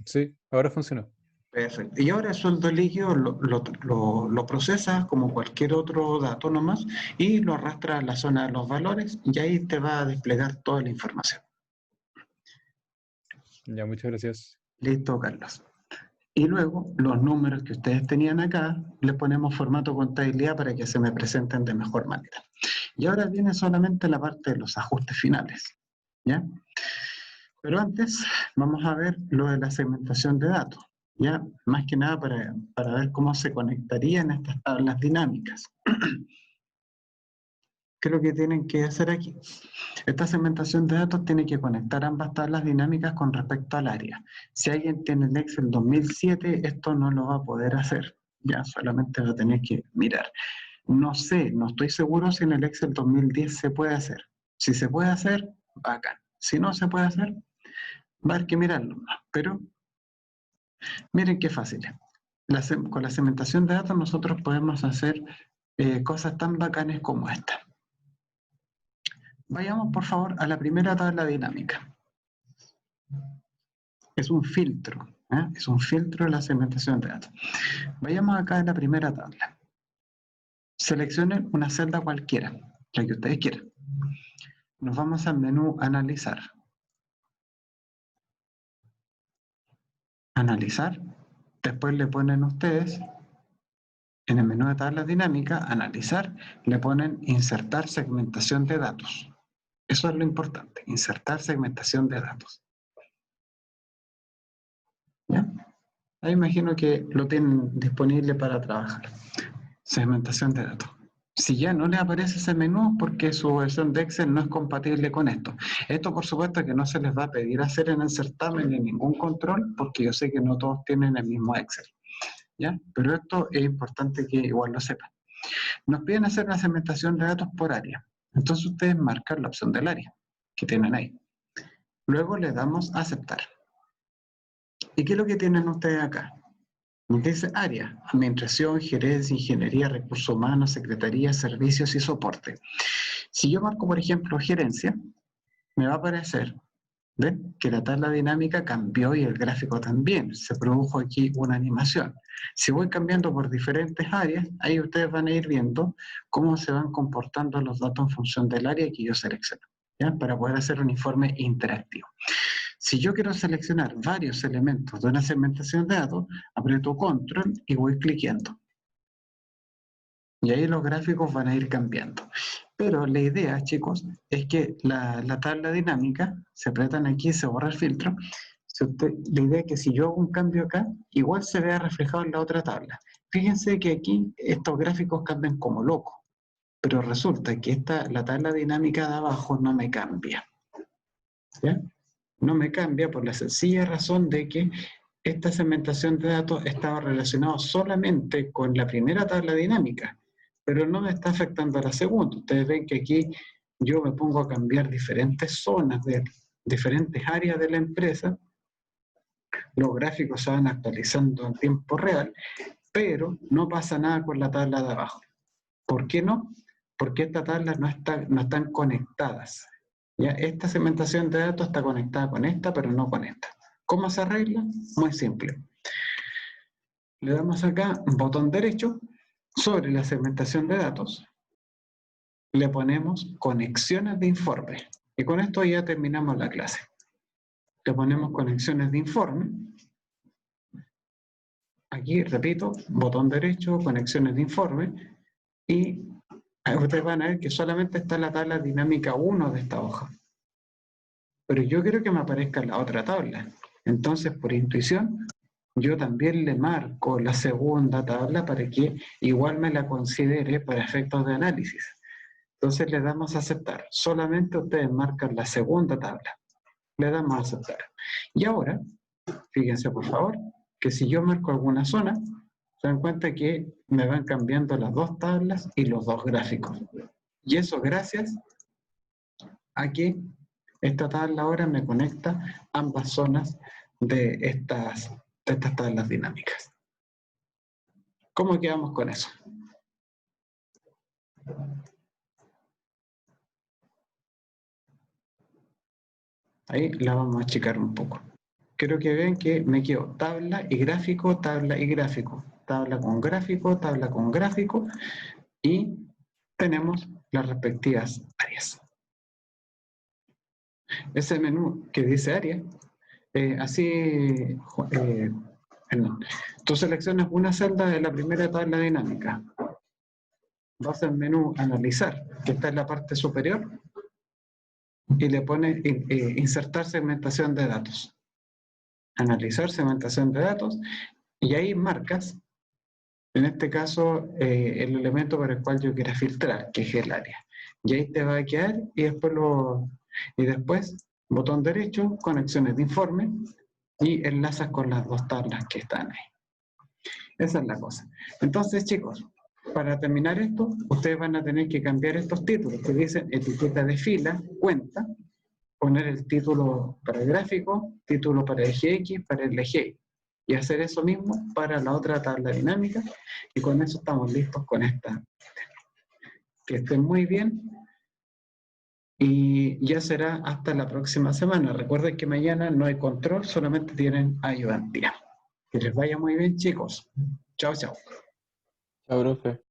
Sí, ahora funcionó. Perfecto. Y ahora el sueldo líquido lo procesas como cualquier otro dato nomás y lo arrastras a la zona de los valores y ahí te va a desplegar toda la información. Ya, muchas gracias. Listo, Carlos. Y luego los números que ustedes tenían acá, les ponemos formato contabilidad para que se me presenten de mejor manera. Y ahora viene solamente la parte de los ajustes finales, ¿ya? Pero antes vamos a ver lo de la segmentación de datos, ¿ya? Más que nada para ver cómo se conectarían estas tablas dinámicas. ¿Qué es lo que tienen que hacer aquí? Esta segmentación de datos tiene que conectar ambas tablas dinámicas con respecto al área. Si alguien tiene el Excel 2007, esto no lo va a poder hacer. Ya solamente va a tener que mirar. No sé, no estoy seguro si en el Excel 2010 se puede hacer. Si se puede hacer, bacán. Si no se puede hacer, va a haber que mirarlo más. Pero miren qué fácil. Con la segmentación de datos nosotros podemos hacer cosas tan bacanes como esta. Vayamos por favor a la primera tabla dinámica. Es un filtro, ¿eh? Es un filtro de la segmentación de datos. Vayamos acá a la primera tabla. Seleccionen una celda cualquiera, la que ustedes quieran. Nos vamos al menú Analizar. Analizar. Después le ponen ustedes, en el menú de tablas dinámicas, Analizar, le ponen Insertar segmentación de datos. Eso es lo importante, insertar segmentación de datos. ¿Ya? Ahí imagino que lo tienen disponible para trabajar. Segmentación de datos. Si ya no les aparece ese menú porque su versión de Excel no es compatible con esto. Esto por supuesto que no se les va a pedir hacer en el certamen ni ningún control porque yo sé que no todos tienen el mismo Excel. ¿Ya? Pero esto es importante que igual lo sepan. Nos piden hacer una segmentación de datos por área. Entonces ustedes marcan la opción del área que tienen ahí. Luego le damos a aceptar. ¿Y qué es lo que tienen ustedes acá? Nos dice área, administración, gerencia, ingeniería, recursos humanos, secretaría, servicios y soporte. Si yo marco, por ejemplo, gerencia, me va a aparecer, ¿ven? Que la tabla dinámica cambió y el gráfico también. Se produjo aquí una animación. Si voy cambiando por diferentes áreas, ahí ustedes van a ir viendo cómo se van comportando los datos en función del área que yo selecciono, ¿ya? Para poder hacer un informe interactivo. Si yo quiero seleccionar varios elementos de una segmentación de datos, aprieto Control y voy cliqueando. Y ahí los gráficos van a ir cambiando. Pero la idea, chicos, es que la tabla dinámica, se apretan aquí, se borra el filtro. La idea es que si yo hago un cambio acá, igual se vea reflejado en la otra tabla. Fíjense que aquí estos gráficos cambian como locos, pero resulta que la tabla dinámica de abajo no me cambia. ¿Ya? No me cambia por la sencilla razón de que esta segmentación de datos estaba relacionada solamente con la primera tabla dinámica, pero no me está afectando a la segunda. Ustedes ven que aquí yo me pongo a cambiar diferentes zonas de diferentes áreas de la empresa. Los gráficos se van actualizando en tiempo real, pero no pasa nada con la tabla de abajo. ¿Por qué no? Porque estas tablas no están conectadas. ¿Ya? Esta segmentación de datos está conectada con esta, pero no con esta. ¿Cómo se arregla? Muy simple. Le damos acá un botón derecho sobre la segmentación de datos. Le ponemos conexiones de informe. Y con esto ya terminamos la clase. Le ponemos conexiones de informe. Aquí, repito, botón derecho, conexiones de informe. Y ustedes van a ver que solamente está la tabla dinámica 1 de esta hoja. Pero yo quiero que me aparezca la otra tabla. Entonces, por intuición, yo también le marco la segunda tabla para que igual me la considere para efectos de análisis. Entonces le damos a aceptar. Solamente ustedes marcan la segunda tabla. Le damos a aceptar. Y ahora, fíjense por favor, que si yo marco alguna zona, se dan cuenta que me van cambiando las dos tablas y los dos gráficos. Y eso gracias a que esta tabla ahora me conecta ambas zonas de estas tablas dinámicas. ¿Cómo quedamos con eso? Ahí la vamos a achicar un poco. Quiero que vean que me quedo tabla y gráfico, tabla y gráfico. Tabla con gráfico, y tenemos las respectivas áreas. Ese menú que dice área, tú seleccionas una celda de la primera tabla dinámica. Vas al menú analizar, que está en la parte superior, y le pones insertar segmentación de datos. Analizar segmentación de datos, y ahí marcas, en este caso, el elemento por el cual yo quiera filtrar, que es el área. Y ahí te va a quedar, y después botón derecho, conexiones de informe, y enlazas con las dos tablas que están ahí. Esa es la cosa. Entonces, chicos, para terminar esto, ustedes van a tener que cambiar estos títulos que dicen etiqueta de fila, cuenta, poner el título para el gráfico, título para el eje X, para el eje Y. Y hacer eso mismo para la otra tabla dinámica. Y con eso estamos listos con esta. Que estén muy bien. Y ya será hasta la próxima semana. Recuerden que mañana no hay control, solamente tienen ayudantía. Que les vaya muy bien, chicos. Chao, chao. Chao, profe.